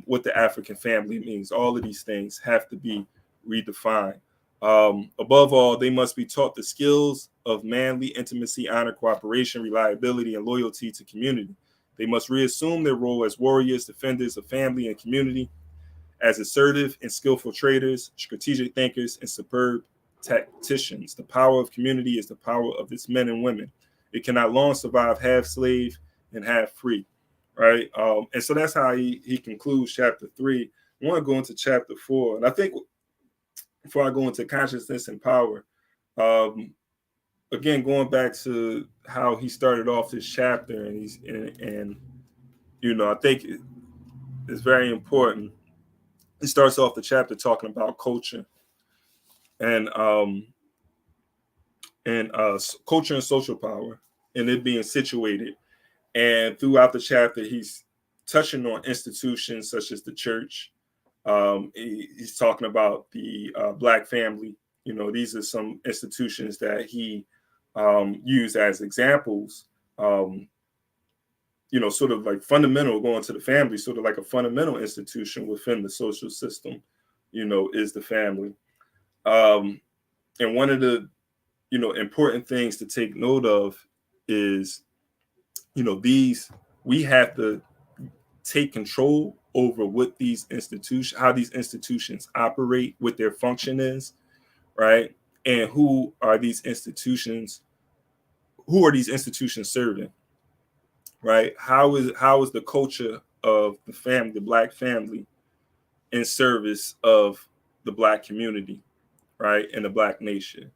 what the African family means, all of these things have to be redefined. Above all, they must be taught the skills of manly intimacy, honor, cooperation, reliability, and loyalty to community. They must reassume their role as warriors, defenders of family and community, as assertive and skillful traders, strategic thinkers, and superb tacticians. The power of community is the power of its men and women. It cannot long survive half slave and half free, right? And so that's how he concludes chapter 3. I want to go into chapter 4. And I think before I go into consciousness and power, again, going back to how he started off this chapter, and you know, I think it's very important. He starts off the chapter talking about culture and culture and social power, and it being situated. And throughout the chapter, he's touching on institutions such as the church. He's talking about the Black family. You know, these are some institutions that he used as examples. You know, sort of like fundamental, going to the family, sort of like a fundamental institution within the social system, you know, is the family. And one of the, you know, important things to take note of is, you know, we have to take control over what these institutions, how these institutions operate, what their function is, right? And who are these institutions serving? Right? How is the culture of the family, the Black family, in service of the Black community, right, and the Black nation?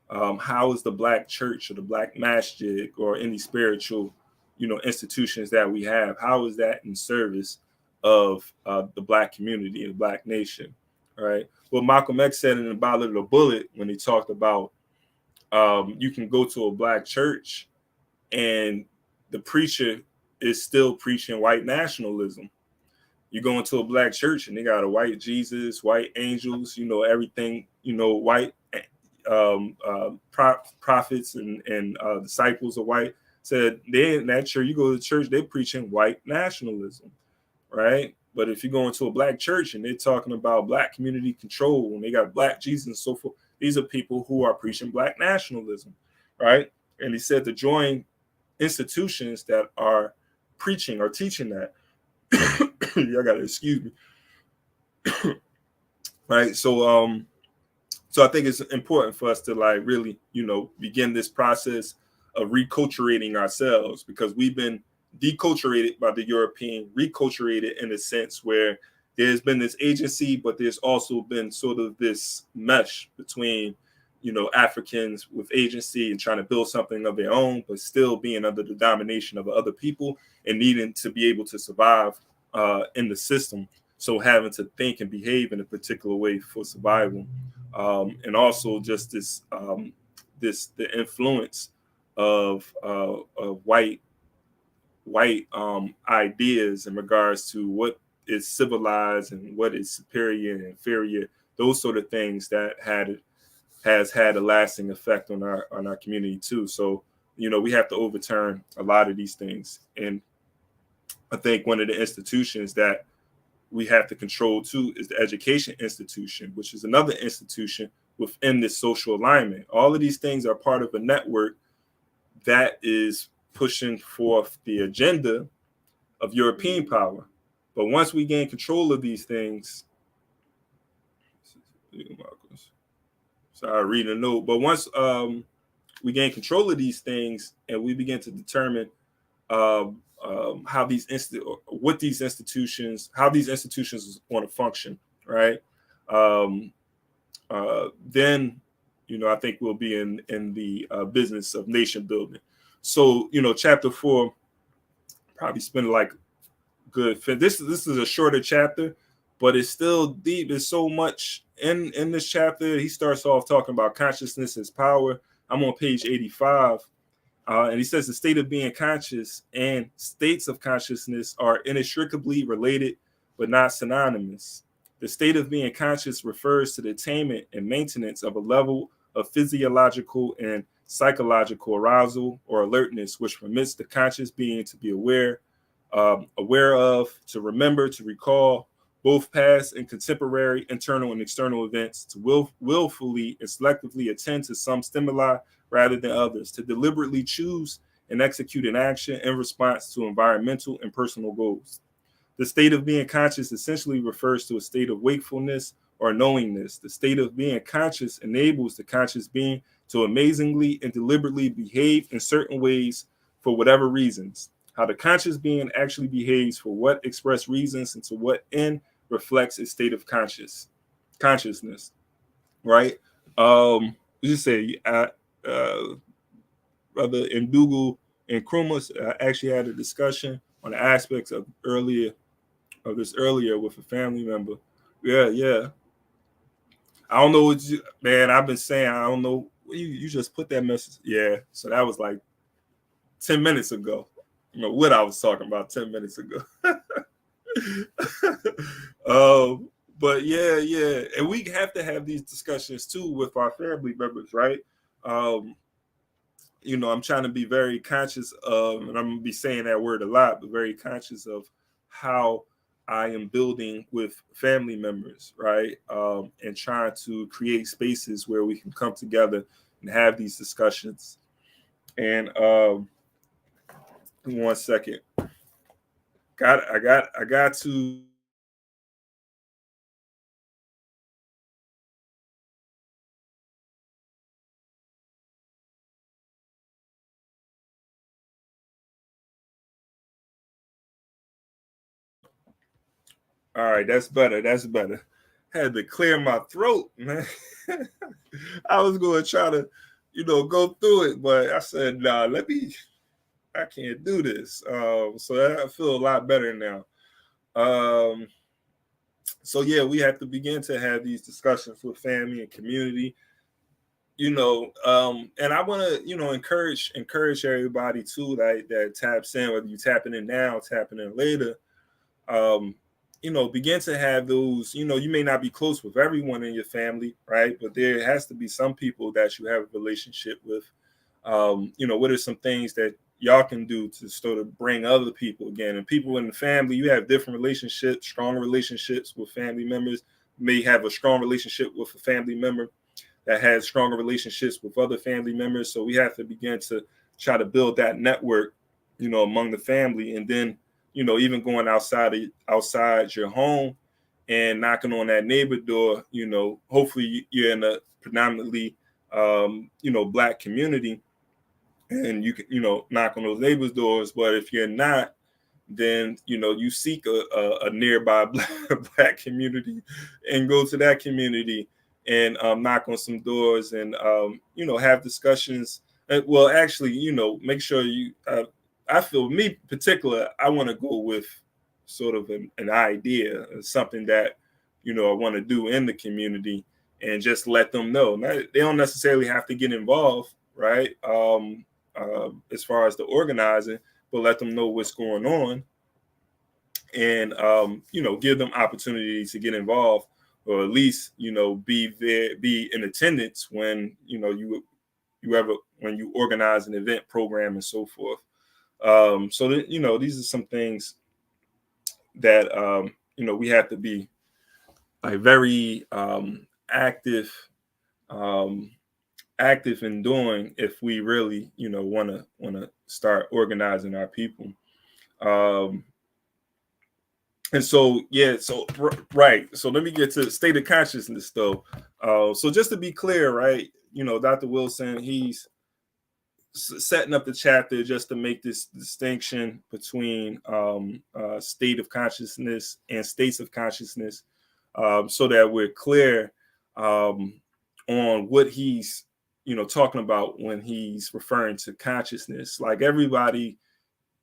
How is the Black church or the Black masjid or any spiritual, you know, institutions that we have? How is that in service of the Black community and the Black nation? Right? Well, Malcolm X said in the Ballad of the Bullet when he talked about you can go to a Black church and the preacher is still preaching white nationalism. You go into a Black church and they got a white Jesus, white angels, you know, everything, you know, white prophets and disciples of white. Said they in that church, you go to the church, they're preaching white nationalism, right? But if you go into a Black church and they're talking about Black community control and they got Black Jesus and so forth, these are people who are preaching Black nationalism, right? And he said to join institutions that are preaching or teaching that. Y'all gotta excuse me. Right. So I think it's important for us to like really, you know, begin this process of reculturating ourselves, because we've been deculturated by the European, reculturated in a sense where there's been this agency, but there's also been sort of this mesh between, you know, Africans with agency and trying to build something of their own, but still being under the domination of other people and needing to be able to survive in the system. So having to think and behave in a particular way for survival. And also just the influence of white ideas in regards to what is civilized and what is superior and inferior, those sort of things that has had a lasting effect on our community too. So, you know, we have to overturn a lot of these things. And I think one of the institutions that we have to control too is the education institution, which is another institution within this social alignment. All of these things are part of a network that is pushing forth the agenda of European power. But once we gain control of these things, sorry, reading a note. But once we gain control of these things and we begin to determine how these institutions want to function, right? Then, you know, I think we'll be in the business of nation building. So, you know, chapter 4 probably spend like good fit. This is a shorter chapter, but it's still deep. There's so much in this chapter. He starts off talking about consciousness as power. I'm on page 85. And he says the state of being conscious and states of consciousness are inextricably related, but not synonymous. The state of being conscious refers to the attainment and maintenance of a level of physiological and psychological arousal or alertness, which permits the conscious being to be aware of, to remember, to recall both past and contemporary internal and external events, to willfully and selectively attend to some stimuli rather than others, to deliberately choose and execute an action in response to environmental and personal goals. The state of being conscious essentially refers to a state of wakefulness or knowingness. The state of being conscious enables the conscious being to amazingly and deliberately behave in certain ways for whatever reasons. How the conscious being actually behaves for what express reasons and to what end reflects a state of consciousness, right? You say, Brother Ndugu and Krumas actually had a discussion on the aspects of this earlier with a family member. Yeah. I don't know what man, I've been saying, I don't know. You just put that message. Yeah. So that was like 10 minutes ago. You know what I was talking about 10 minutes ago. But yeah. And we have to have these discussions too with our family members, right? You know, I'm trying to be very conscious of, and I'm gonna be saying that word a lot, but very conscious of how I am building with family members, right? And trying to create spaces where we can come together and have these discussions. And 1 second. I got to. All right, that's better. Had to clear my throat, man. I was going to try to, go through it, but I said, nah, I can't do this. So I feel a lot better now. So yeah, we have to begin to have these discussions with family and community, and I want to, encourage everybody too, that taps in, whether you tapping in now, tapping in later, begin to have those, you may not be close with everyone in your family, right? But there has to be some people that you have a relationship with. What are some things that y'all can do to sort of bring other people again? And people in the family, you have different relationships, strong relationships with family members. You may have a strong relationship with a family member that has stronger relationships with other family members. So we have to begin to try to build that network, among the family. And then, even going outside your home and knocking on that neighbor door, hopefully you're in a predominantly, Black community, and you can, knock on those neighbors' doors. But if you're not, then, you seek a nearby Black community and go to that community and knock on some doors and, have discussions. Well, actually, make sure you, I feel me particular, I want to go with sort of an idea, something that, I want to do in the community and just let them know. Now, they don't necessarily have to get involved, right? As far as the organizing, but let them know what's going on and, give them opportunities to get involved, or at least, be there, be in attendance when, when you organize an event program and so forth. So that, these are some things that, we have to be like very active in doing if we really, want to start organizing our people. And so, yeah, right. So let me get to state of consciousness though. So just to be clear, right, Dr. Wilson, he's setting up the chapter just to make this distinction between state of consciousness and states of consciousness, so that we're clear on what he's talking about when he's referring to consciousness. Like everybody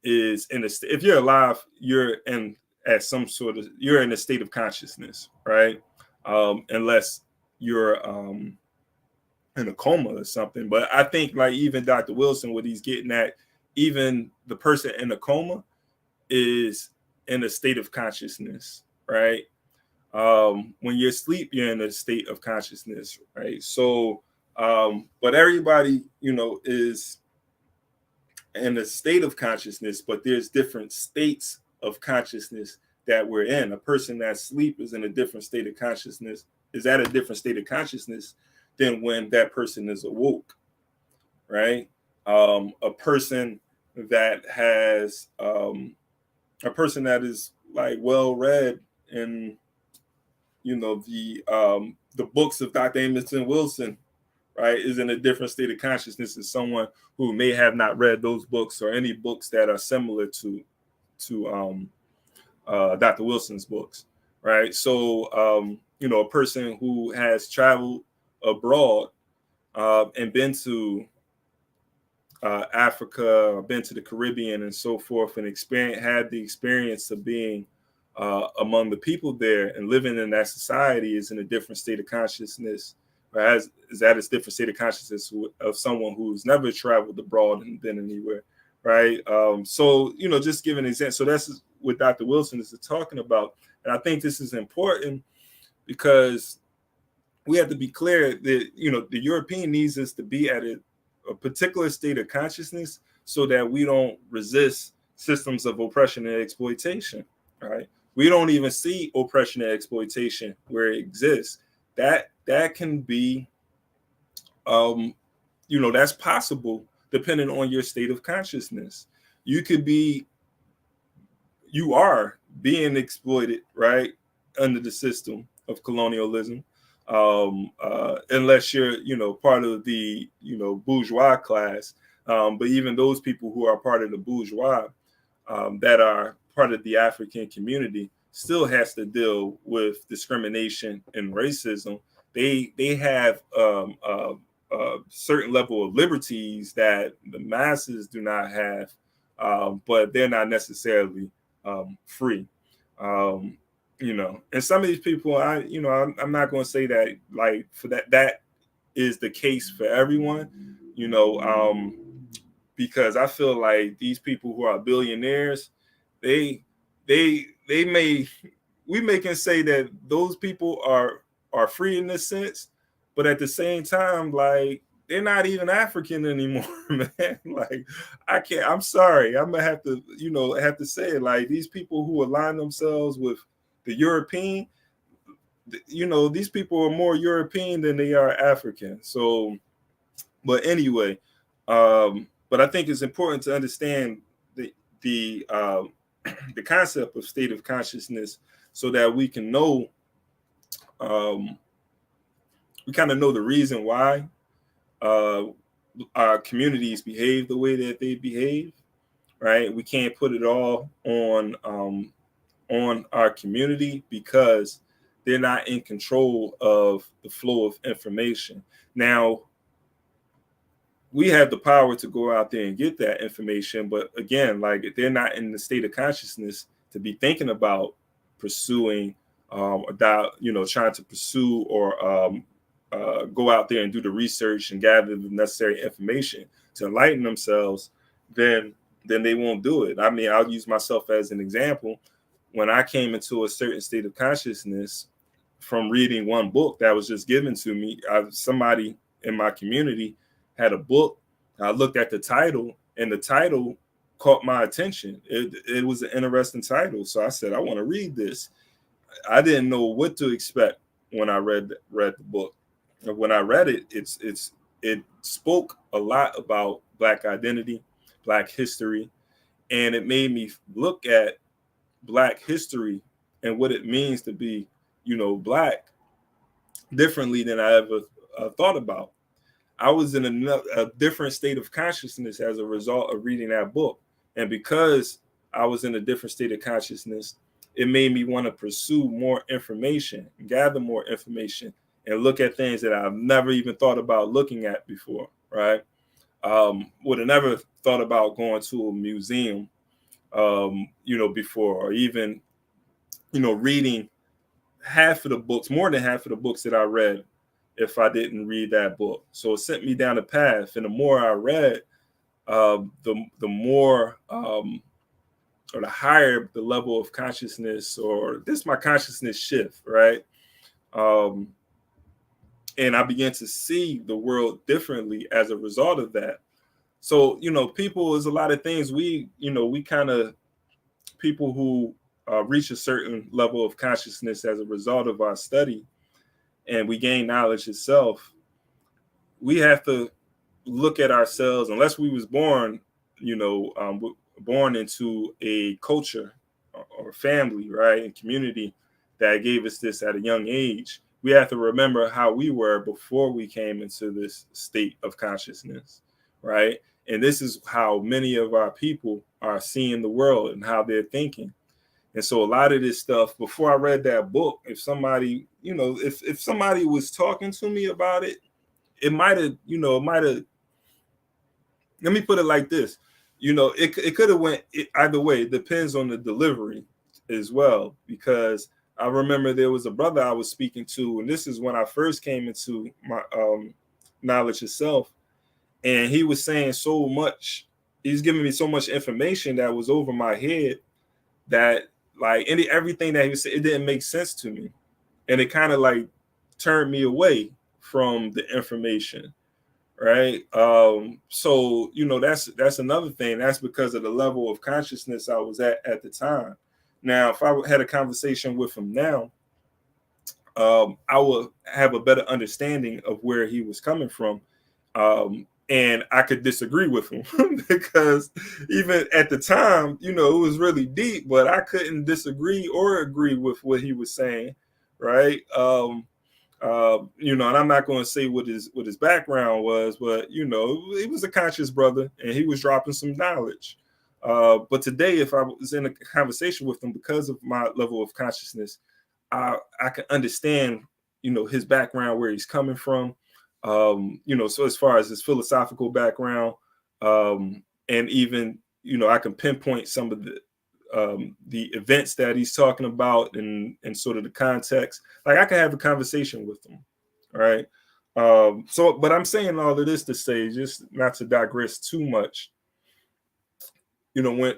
is in a if you're alive, you're in at some sort of you're in a state of consciousness, right? Unless you're in a coma or something. But I think like even Dr. Wilson, what he's getting at, even the person in a coma is in a state of consciousness, right? When you're asleep, you're in a state of consciousness, right? So, but everybody, you know, is in a state of consciousness, but there's different states of consciousness that we're in. A person that's asleep is in a different state of consciousness, is at a different state of consciousness than when that person is awoke, right? A person that has, a person that is like well read in, you know, the books of Dr. Amos Wilson, right, is in a different state of consciousness than someone who may have not read those books or any books that are similar to Dr. Wilson's books, right? So, you know, a person who has traveled abroad and been to Africa, been to the Caribbean and so forth, and had the experience of being among the people there and living in that society is in a different state of consciousness, or is at a different state of consciousness of someone who's never traveled abroad and been anywhere, right? So, you know, just give an example. So that's what Dr. Wilson is talking about. And I think this is important because we have to be clear that, you know, the European needs us to be at a particular state of consciousness so that we don't resist systems of oppression and exploitation, right? We don't even see oppression and exploitation where it exists. That can be, you know, that's possible depending on your state of consciousness. You are being exploited, right, under the system of colonialism, unless you're, you know, part of the, you know, bourgeois class. But even those people who are part of the bourgeois, that are part of the African community, still has to deal with discrimination and racism. They have a certain level of liberties that the masses do not have, but they're not necessarily free. You know, and some of these people, I'm not going to say that like for that is the case for everyone, you know, because I feel like these people who are billionaires, we can say that those people are free in this sense, but at the same time, like they're not even African anymore, man. Like I'm sorry, I'm gonna have to, you know, have to say it. Like these people who align themselves with the European, you know, these people are more European than they are African. So, but anyway, but I think it's important to understand the concept of state of consciousness so that we can know, we kind of know the reason why our communities behave the way that they behave, right? We can't put it all on our community because they're not in control of the flow of information. Now, we have the power to go out there and get that information, but again, like they're not in the state of consciousness to be thinking about pursuing, trying to pursue or go out there and do the research and gather the necessary information to enlighten themselves, then they won't do it. I mean, I'll use myself as an example. When I came into a certain state of consciousness from reading one book that was just given to me, somebody in my community had a book. I looked at the title, and the title caught my attention. It was an interesting title, so I said, I want to read this. I didn't know what to expect when I read the book. When I read it, it spoke a lot about Black identity, Black history, and it made me look at Black history and what it means to be, you know, Black differently than I ever thought about. I was in a different state of consciousness as a result of reading that book. And because I was in a different state of consciousness, it made me want to pursue more information, gather more information, and look at things that I've never even thought about looking at before, right? Would have never thought about going to a museum before, or even, reading half of the books, more than half of the books that I read, if I didn't read that book. So it sent me down a path, and the more I read, the more or the higher the level of consciousness, or my consciousness shift, right? And I began to see the world differently as a result of that. So, people is a lot of things we kind of, people who reach a certain level of consciousness as a result of our study, and we gain knowledge itself, we have to look at ourselves, unless we was born, born into a culture or family, right, and community that gave us this at a young age. We have to remember how we were before we came into this state of consciousness, right? And this is how many of our people are seeing the world and how they're thinking. And so a lot of this stuff, before I read that book, if somebody, if somebody was talking to me about it, it might have, let me put it like this, it could have went either way. It depends on the delivery as well, because I remember there was a brother I was speaking to, and this is when I first came into my knowledge itself, and he was saying so much, he's giving me so much information that was over my head that, like, everything that he was saying, it didn't make sense to me, and it kind of like turned me away from the information, right? So that's another thing. That's because of the level of consciousness I was at the time. Now, if I had a conversation with him now, I would have a better understanding of where he was coming from, and I could disagree with him because even at the time, it was really deep, but I couldn't disagree or agree with what he was saying, right? And I'm not going to say what his background was, but he was a conscious brother, and he was dropping some knowledge. But today, if I was in a conversation with him, because of my level of consciousness, I can understand, his background, where he's coming from. So as far as his philosophical background, and even, I can pinpoint some of the events that he's talking about, and sort of the context. Like, I can have a conversation with him, right? But I'm saying all of this to say, just not to digress too much, when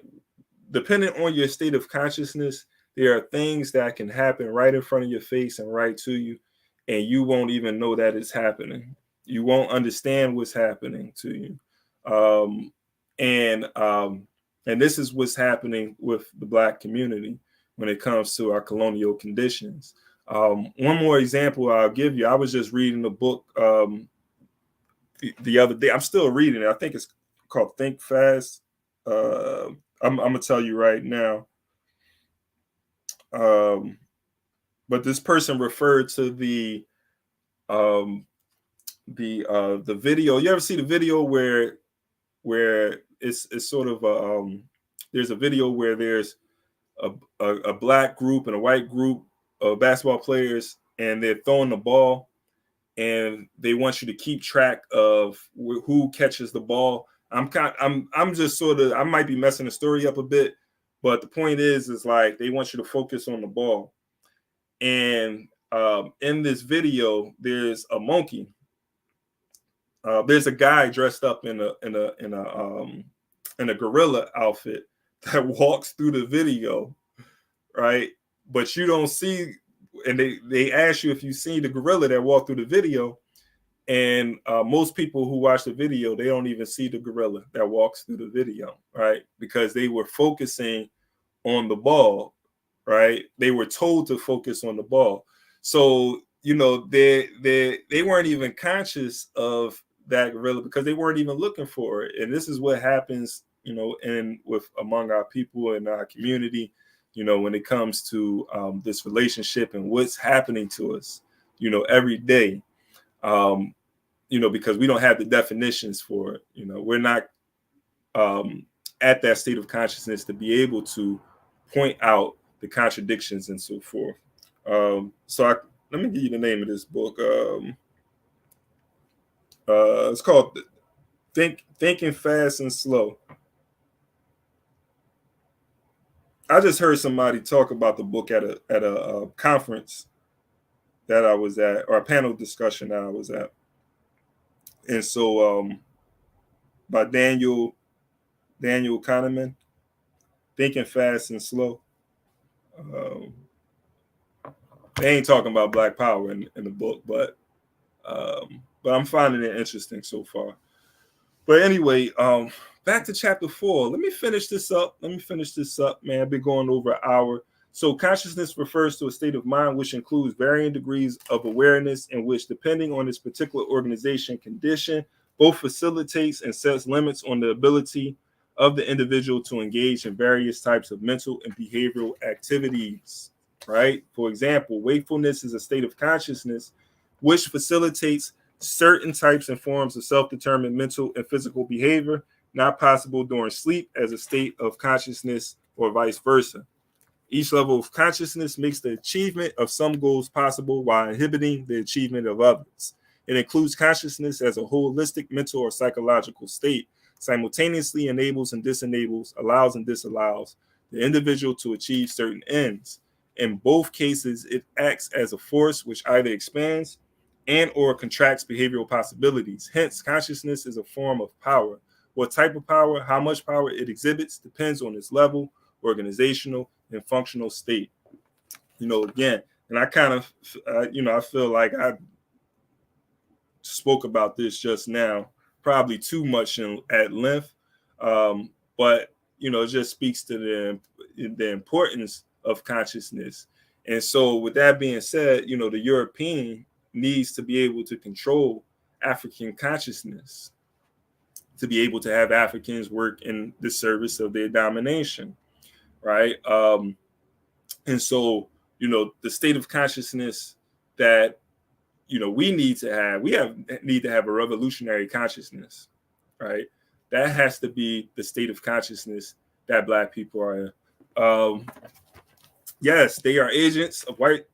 depending on your state of consciousness, there are things that can happen right in front of your face and right to you, and you won't even know that it's happening. You won't understand what's happening to you. And this is what's happening with the Black community when it comes to our colonial conditions. One more example I'll give you. I was just reading a book the other day. I'm still reading it. I think it's called Think Fast. I'm gonna tell you right now. But this person referred to the video. You ever see the video where it's sort of there's a video where there's a Black group and a white group of basketball players, and they're throwing the ball, and they want you to keep track of who catches the ball. I'm just sort of, I might be messing the story up a bit, but the point is like they want you to focus on the ball. And in this video, there's a monkey. There's a guy dressed up in a gorilla outfit that walks through the video, right? But you don't see, and they ask you if you see the gorilla that walked through the video, and most people who watch the video, they don't even see the gorilla that walks through the video, right? Because they were focusing on the ball, right? They were told to focus on the ball. So, they weren't even conscious of that gorilla because they weren't even looking for it. And this is what happens, among our people in our community, when it comes to this relationship and what's happening to us, every day, because we don't have the definitions for it. We're not at that state of consciousness to be able to point out the contradictions and so forth. Let me give you the name of this book. It's called Thinking Fast and Slow. I just heard somebody talk about the book at a conference that I was at, or a panel discussion that I was at. And so by Daniel Kahneman, Thinking Fast and Slow. They ain't talking about Black Power in the book, but I'm finding it interesting so far. But anyway, back to chapter 4. Let me finish this up, man. I've been going over an hour. So consciousness refers to a state of mind which includes varying degrees of awareness in which, depending on its particular organization condition, both facilitates and sets limits on the ability of the individual to engage in various types of mental and behavioral activities, right? For example, wakefulness is a state of consciousness which facilitates certain types and forms of self-determined mental and physical behavior, not possible during sleep as a state of consciousness or vice versa. Each level of consciousness makes the achievement of some goals possible while inhibiting the achievement of others. It includes consciousness as a holistic mental or psychological state, simultaneously enables and disenables, allows and disallows the individual to achieve certain ends. In both cases, it acts as a force which either expands and or contracts behavioral possibilities. Hence, consciousness is a form of power. What type of power, how much power it exhibits depends on its level, organizational, and functional state. Again, and I kind of, I feel like I spoke about this just now, probably too much at length, but it just speaks to the importance of consciousness. And so with that being said, the European needs to be able to control African consciousness, to be able to have Africans work in the service of their domination, right? And so, the state of consciousness that, we need to have a revolutionary consciousness, right? That has to be the state of consciousness that Black people are in. Yes, they are agents of whites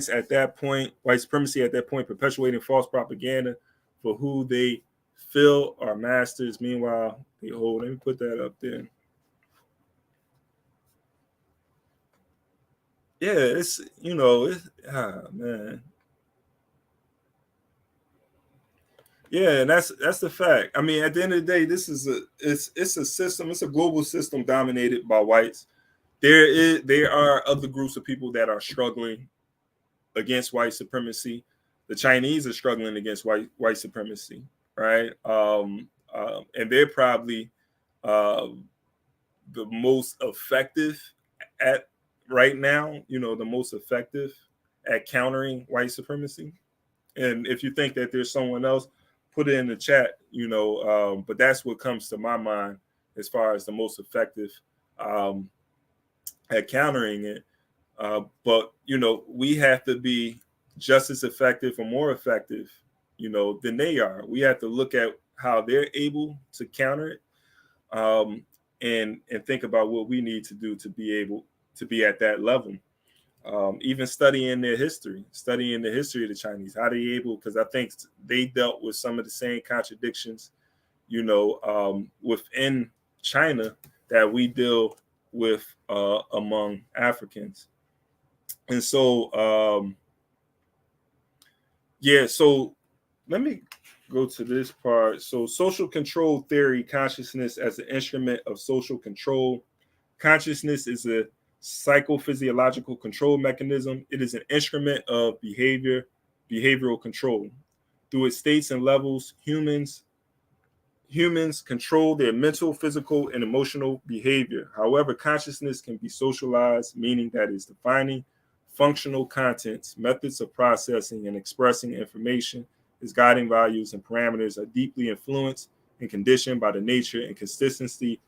at that point, white supremacy at that point, perpetuating false propaganda for who they feel are masters. Meanwhile, let me put that up there. Yeah, it's man. Yeah, and that's the fact. I mean, at the end of the day, this is it's a system, it's a global system dominated by whites. There are other groups of people that are struggling against white supremacy. The Chinese are struggling against white supremacy, right? And they're probably the most effective at right now, the most effective at countering white supremacy. And if you think that there's someone else, put it in the chat, but that's what comes to my mind as far as the most effective at countering it. But we have to be just as effective or more effective, than they are. We have to look at how they're able to counter it, and think about what we need to do to be able to be at that level. Even studying the history of the Chinese, how they able, because I think they dealt with some of the same contradictions, within China that we deal with among Africans. And so, so let me go to this part. So social control theory, consciousness as an instrument of social control. Consciousness is a psychophysiological control mechanism. It is an instrument of behavioral control. Through its states and levels, humans control their mental, physical, and emotional behavior. However, consciousness can be socialized, meaning that it's defining functional contents, methods of processing and expressing information, its guiding values and parameters are deeply influenced and conditioned by the nature and consistency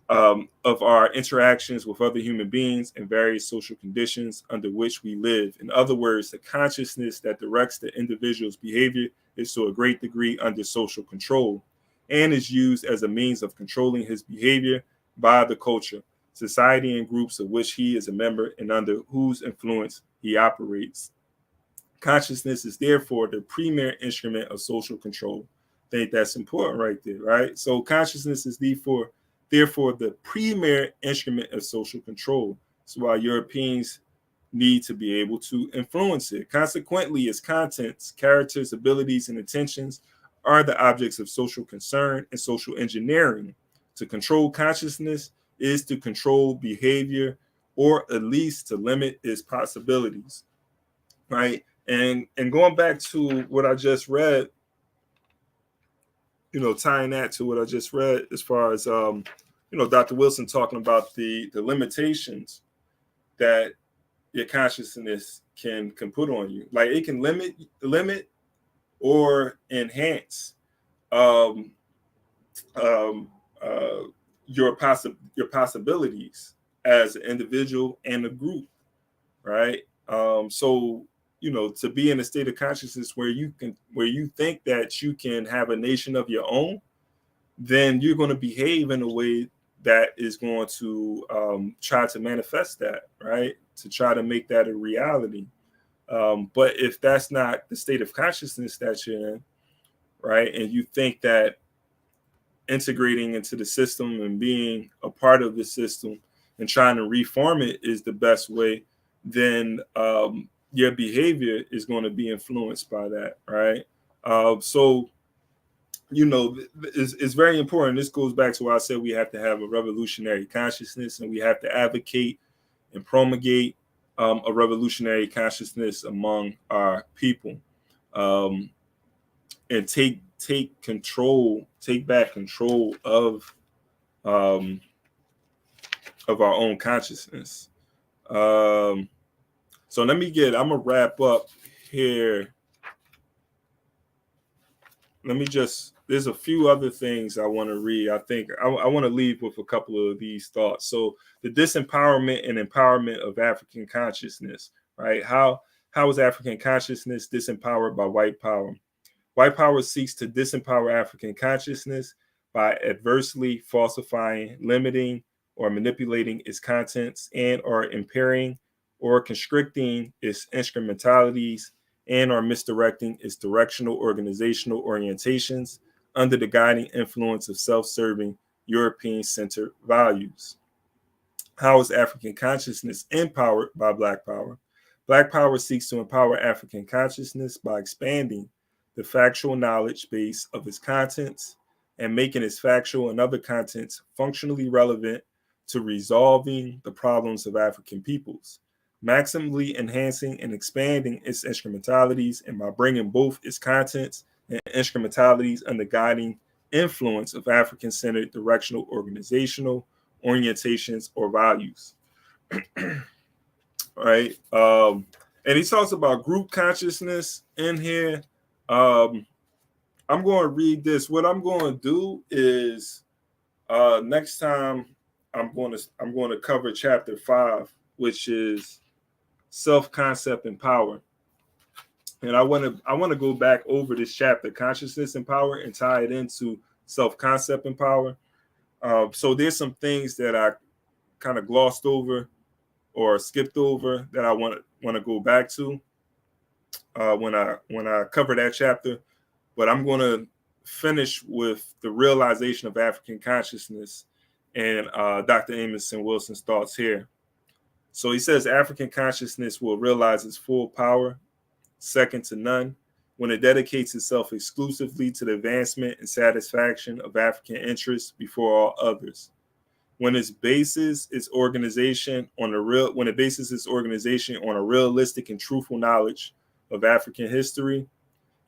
of our interactions with other human beings and various social conditions under which we live. In other words, the consciousness that directs the individual's behavior is to a great degree under social control and is used as a means of controlling his behavior by the culture, society, and groups of which he is a member and under whose influence he operates. Consciousness is therefore the premier instrument of social control. I think that's important right there, right? So consciousness is therefore therefore the premier instrument of social control. That's why Europeans need to be able to influence it. Consequently, its contents, characters, abilities, and intentions are the objects of social concern and social engineering. To control consciousness is to control behavior, or at least to limit its possibilities, right? And going back to what I just read, tying that to what I just read, as far as Dr. Wilson talking about the limitations that your consciousness can put on you. Like it can limit or enhance your possibilities as an individual and a group, right? So to be in a state of consciousness where you think that you can have a nation of your own, then you're going to behave in a way that is going to try to manifest that, right? To try to make that a reality. But if that's not the state of consciousness that you're in, right, and you think that integrating into the system and being a part of the system and trying to reform it is the best way, then your behavior is going to be influenced by that, right? So it's very important. This goes back to why I said we have to have a revolutionary consciousness, and we have to advocate and promulgate a revolutionary consciousness among our people, and take back control of our own consciousness. So I'm gonna wrap up here. There's a few other things I want to read. I think I want to leave with a couple of these thoughts. So the disempowerment and empowerment of African consciousness, right? How is African consciousness disempowered by white power? White power seeks to disempower African consciousness by adversely falsifying, limiting, or manipulating its contents, and or impairing or constricting its instrumentalities, and or misdirecting its directional organizational orientations under the guiding influence of self-serving European-centered values. How is African consciousness empowered by Black power? Black power seeks to empower African consciousness by expanding the factual knowledge base of its contents and making its factual and other contents functionally relevant to resolving the problems of African peoples, maximally enhancing and expanding its instrumentalities, and by bringing both its contents and instrumentalities under guiding influence of African-centered directional organizational orientations or values. Right? And he talks about group consciousness in here. I'm going to read this. What I'm going to do is next time I'm going to cover chapter 5, which is self-concept and power. And I want to go back over this chapter, consciousness and power, and tie it into self-concept and power. So there's some things that I kind of glossed over or skipped over that I want to go back to when I cover that chapter. But I'm going to finish with the realization of African consciousness and Dr. Amos Wilson's thoughts here. So he says African consciousness will realize its full power, second to none, when it dedicates itself exclusively to the advancement and satisfaction of African interests before all others. When it bases its organization on a realistic and truthful knowledge of African history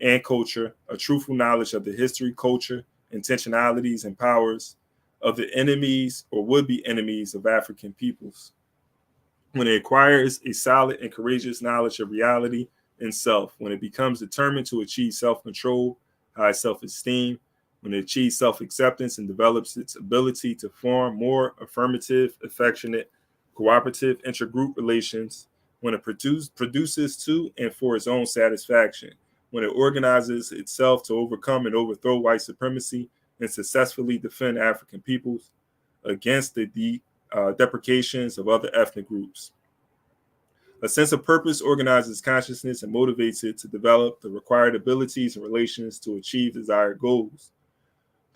and culture, a truthful knowledge of the history, culture, intentionalities, and powers of the enemies or would-be enemies of African peoples. When it acquires a solid and courageous knowledge of reality and self, when it becomes determined to achieve self-control, high self-esteem, when it achieves self-acceptance and develops its ability to form more affirmative, affectionate, cooperative intergroup relations, when it produces to and for its own satisfaction, when it organizes itself to overcome and overthrow white supremacy and successfully defend African peoples against the deprecations of other ethnic groups. A sense of purpose organizes consciousness and motivates it to develop the required abilities and relations to achieve desired goals.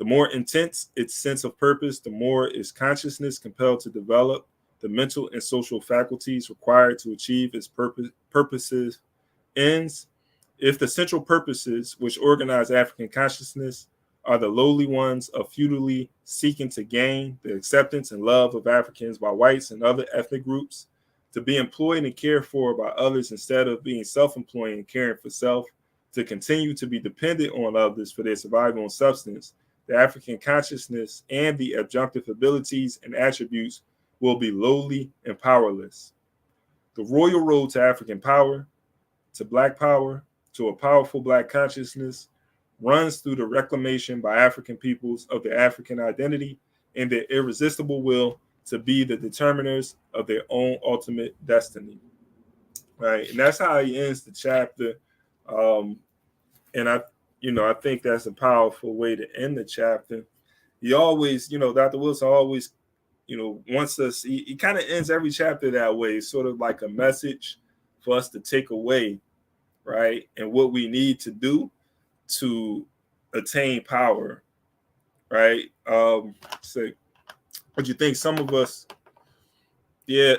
The more intense its sense of purpose, the more its consciousness compelled to develop the mental and social faculties required to achieve its purposes ends. If the central purposes which organize African consciousness are the lowly ones of futilely seeking to gain the acceptance and love of Africans by whites and other ethnic groups, to be employed and cared for by others instead of being self-employed and caring for self, to continue to be dependent on others for their survival and substance, the African consciousness and the adjunctive abilities and attributes will be lowly and powerless. The royal road to African power, to Black power, to a powerful Black consciousness runs through the reclamation by African peoples of their African identity and their irresistible will to be the determiners of their own ultimate destiny. Right, and that's how he ends the chapter. And I think that's a powerful way to end the chapter. He always, Dr. Wilson always, wants us. He kind of ends every chapter that way, sort of like a message for us to take away, right? And what we need to do to attain power, right? So what you think? Some of us, yeah.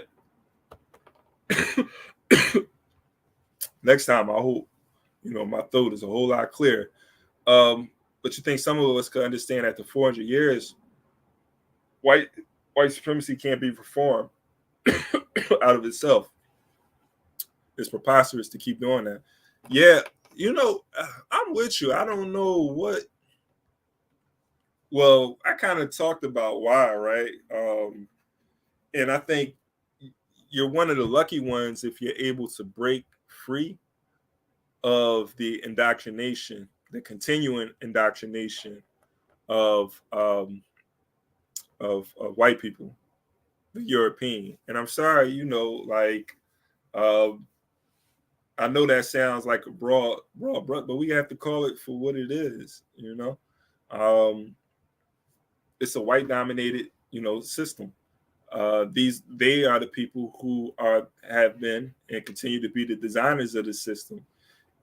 Next time, I hope, my throat is a whole lot clearer. But you think some of us could understand after 400 years, white supremacy can't be reformed out of itself. It's preposterous to keep doing that. Yeah, I'm with you. I don't know what. Well, I kind of talked about why, right? And I think you're one of the lucky ones if you're able to break free of the indoctrination, the continuing indoctrination of white people, the European. And I'm sorry, I know that sounds like a broad, but we have to call it for what it is. It's a white-dominated, system. They are the people who have been and continue to be the designers of the system.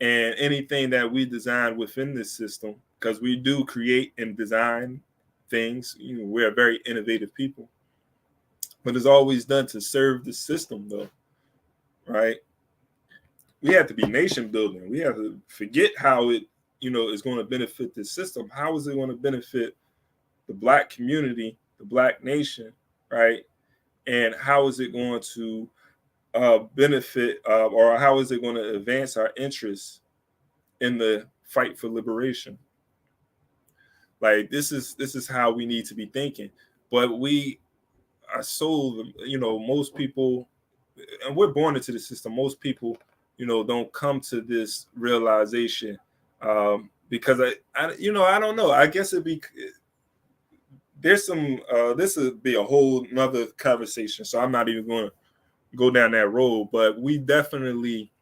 And anything that we design within this system, because we do create and design things, we're a very innovative people. But it's always done to serve the system, though, right? We have to be nation building. We have to forget how it, is going to benefit the system. How is it going to benefit the Black community, the Black nation, right? And how is it going to benefit or how is it going to advance our interests in the fight for liberation? Like this is how we need to be thinking. But we are so, most people, and we're born into the system. Most people, don't come to this realization because I don't know. I guess there's some. This would be a whole nother conversation. So I'm not even going to go down that road. But we definitely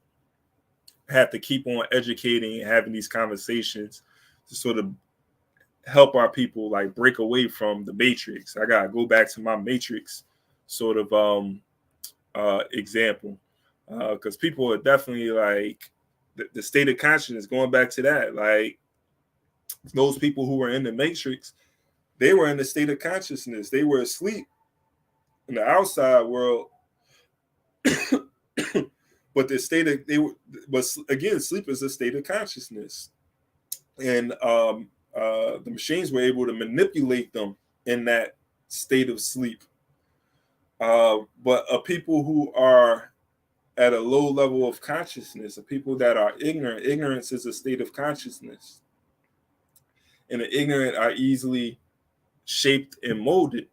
have to keep on educating and having these conversations to sort of help our people like break away from the matrix. I gotta go back to my matrix sort of example. Because people are definitely like the state of consciousness, going back to that, like those people who were in the matrix, they were in the state of consciousness. They were asleep in the outside world. But again, sleep is a state of consciousness. And the machines were able to manipulate them in that state of sleep. But people who are at a low level of consciousness, of people that are ignorant. Ignorance is a state of consciousness. And the ignorant are easily shaped and molded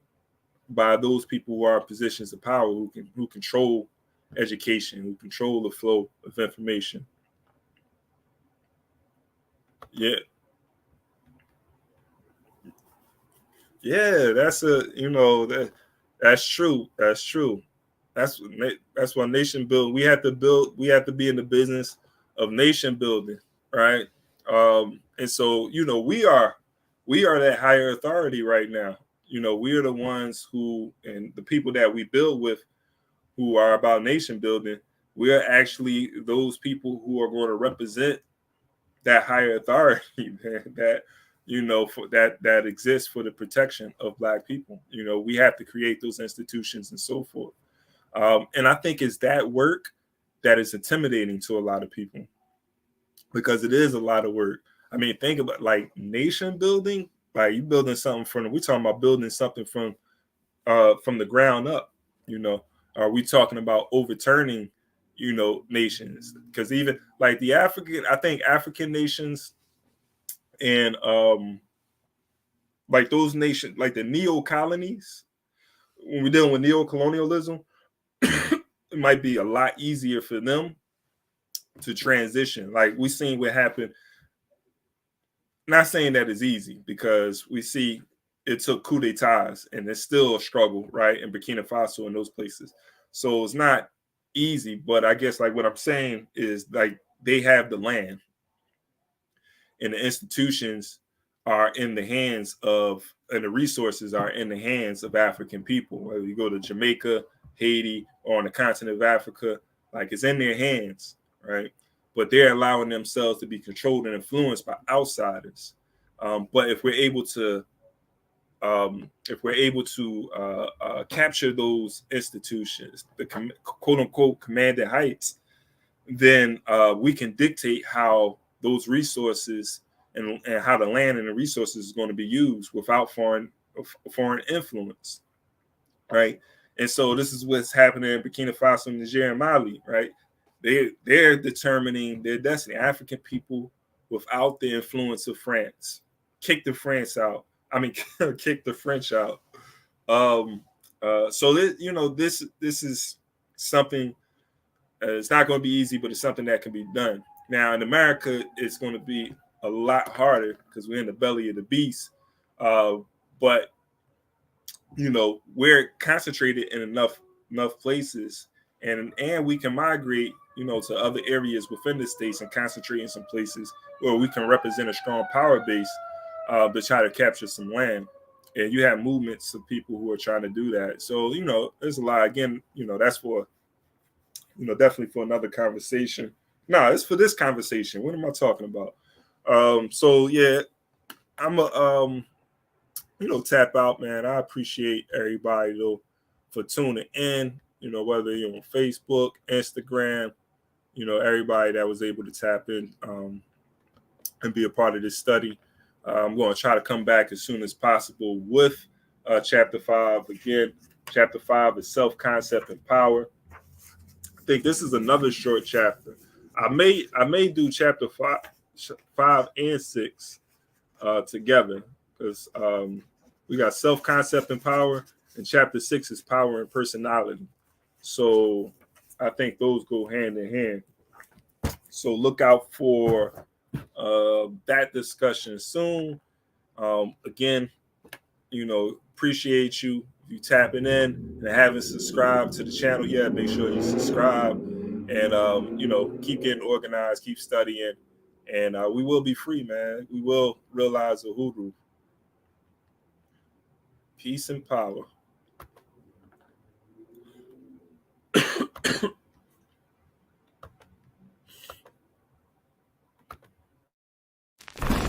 by those people who are in positions of power, who control education, who control the flow of information. Yeah. Yeah, that's that's true. That's true. That's why nation build. We have to be in the business of nation building, right? And so, we are that higher authority right now. We are the ones who, and the people that we build with, who are about nation building, we are actually those people who are going to represent that higher authority, that you know, for that exists for the protection of Black people. You know, we have to create those institutions and so forth. And I think it's that work that is intimidating to a lot of people, because it is a lot of work. I mean, think about like nation building. Like you building something we're talking about building something from the ground up. You know, are we talking about overturning, you know, nations? Because even like I think African nations and like those nations, like the neo-colonies, when we're dealing with neo-colonialism, it might be a lot easier for them to transition. Like we seen what happened. Not saying that it's easy, because we see it took coup d'etats and it's still a struggle, right, in Burkina Faso and those places. So it's not easy, but I guess like what I'm saying is like they have the land and the institutions are in the hands of, and the resources are in the hands of African people. Whether you go to Jamaica, Haiti, or on the continent of Africa, like it's in their hands, right? But they're allowing themselves to be controlled and influenced by outsiders. But if we're able to capture those institutions, the quote unquote commanded heights, then we can dictate how those resources and how the land and the resources is going to be used without foreign influence, right? And so this is what's happening in Burkina Faso, Niger, and Mali, right? They're determining their destiny. African people without the influence of France. Kick the French out. So this, you know, this is something. It's not going to be easy, but it's something that can be done. Now in America, it's going to be a lot harder because we're in the belly of the beast. But you know, we're concentrated in enough places, and we can migrate, you know, to other areas within the states and concentrate in some places where we can represent a strong power base to try to capture some land. And you have movements of people who are trying to do that. So, you know, there's a lot. Again, you know, that's for, you know, definitely for another conversation. No, it's for this conversation. What am I talking about? So yeah, I'm a you know, tap out, man. I appreciate everybody though for tuning in. You know, whether you're on Facebook, Instagram, you know, everybody that was able to tap in and be a part of this study. I'm going to try to come back as soon as possible with Chapter 5. Again, Chapter 5 is self-concept and power. I think this is another short chapter. I may do Chapter 5 and 6 together, because we got self-concept and power, and Chapter 6 is power and personality. So I think those go hand in hand. So look out for that discussion soon. Again, you know, appreciate you tapping in and haven't subscribed to the channel yet. Make sure you subscribe, and you know, keep getting organized, keep studying, and we will be free, man. We will realize the hoodoo. Peace and power.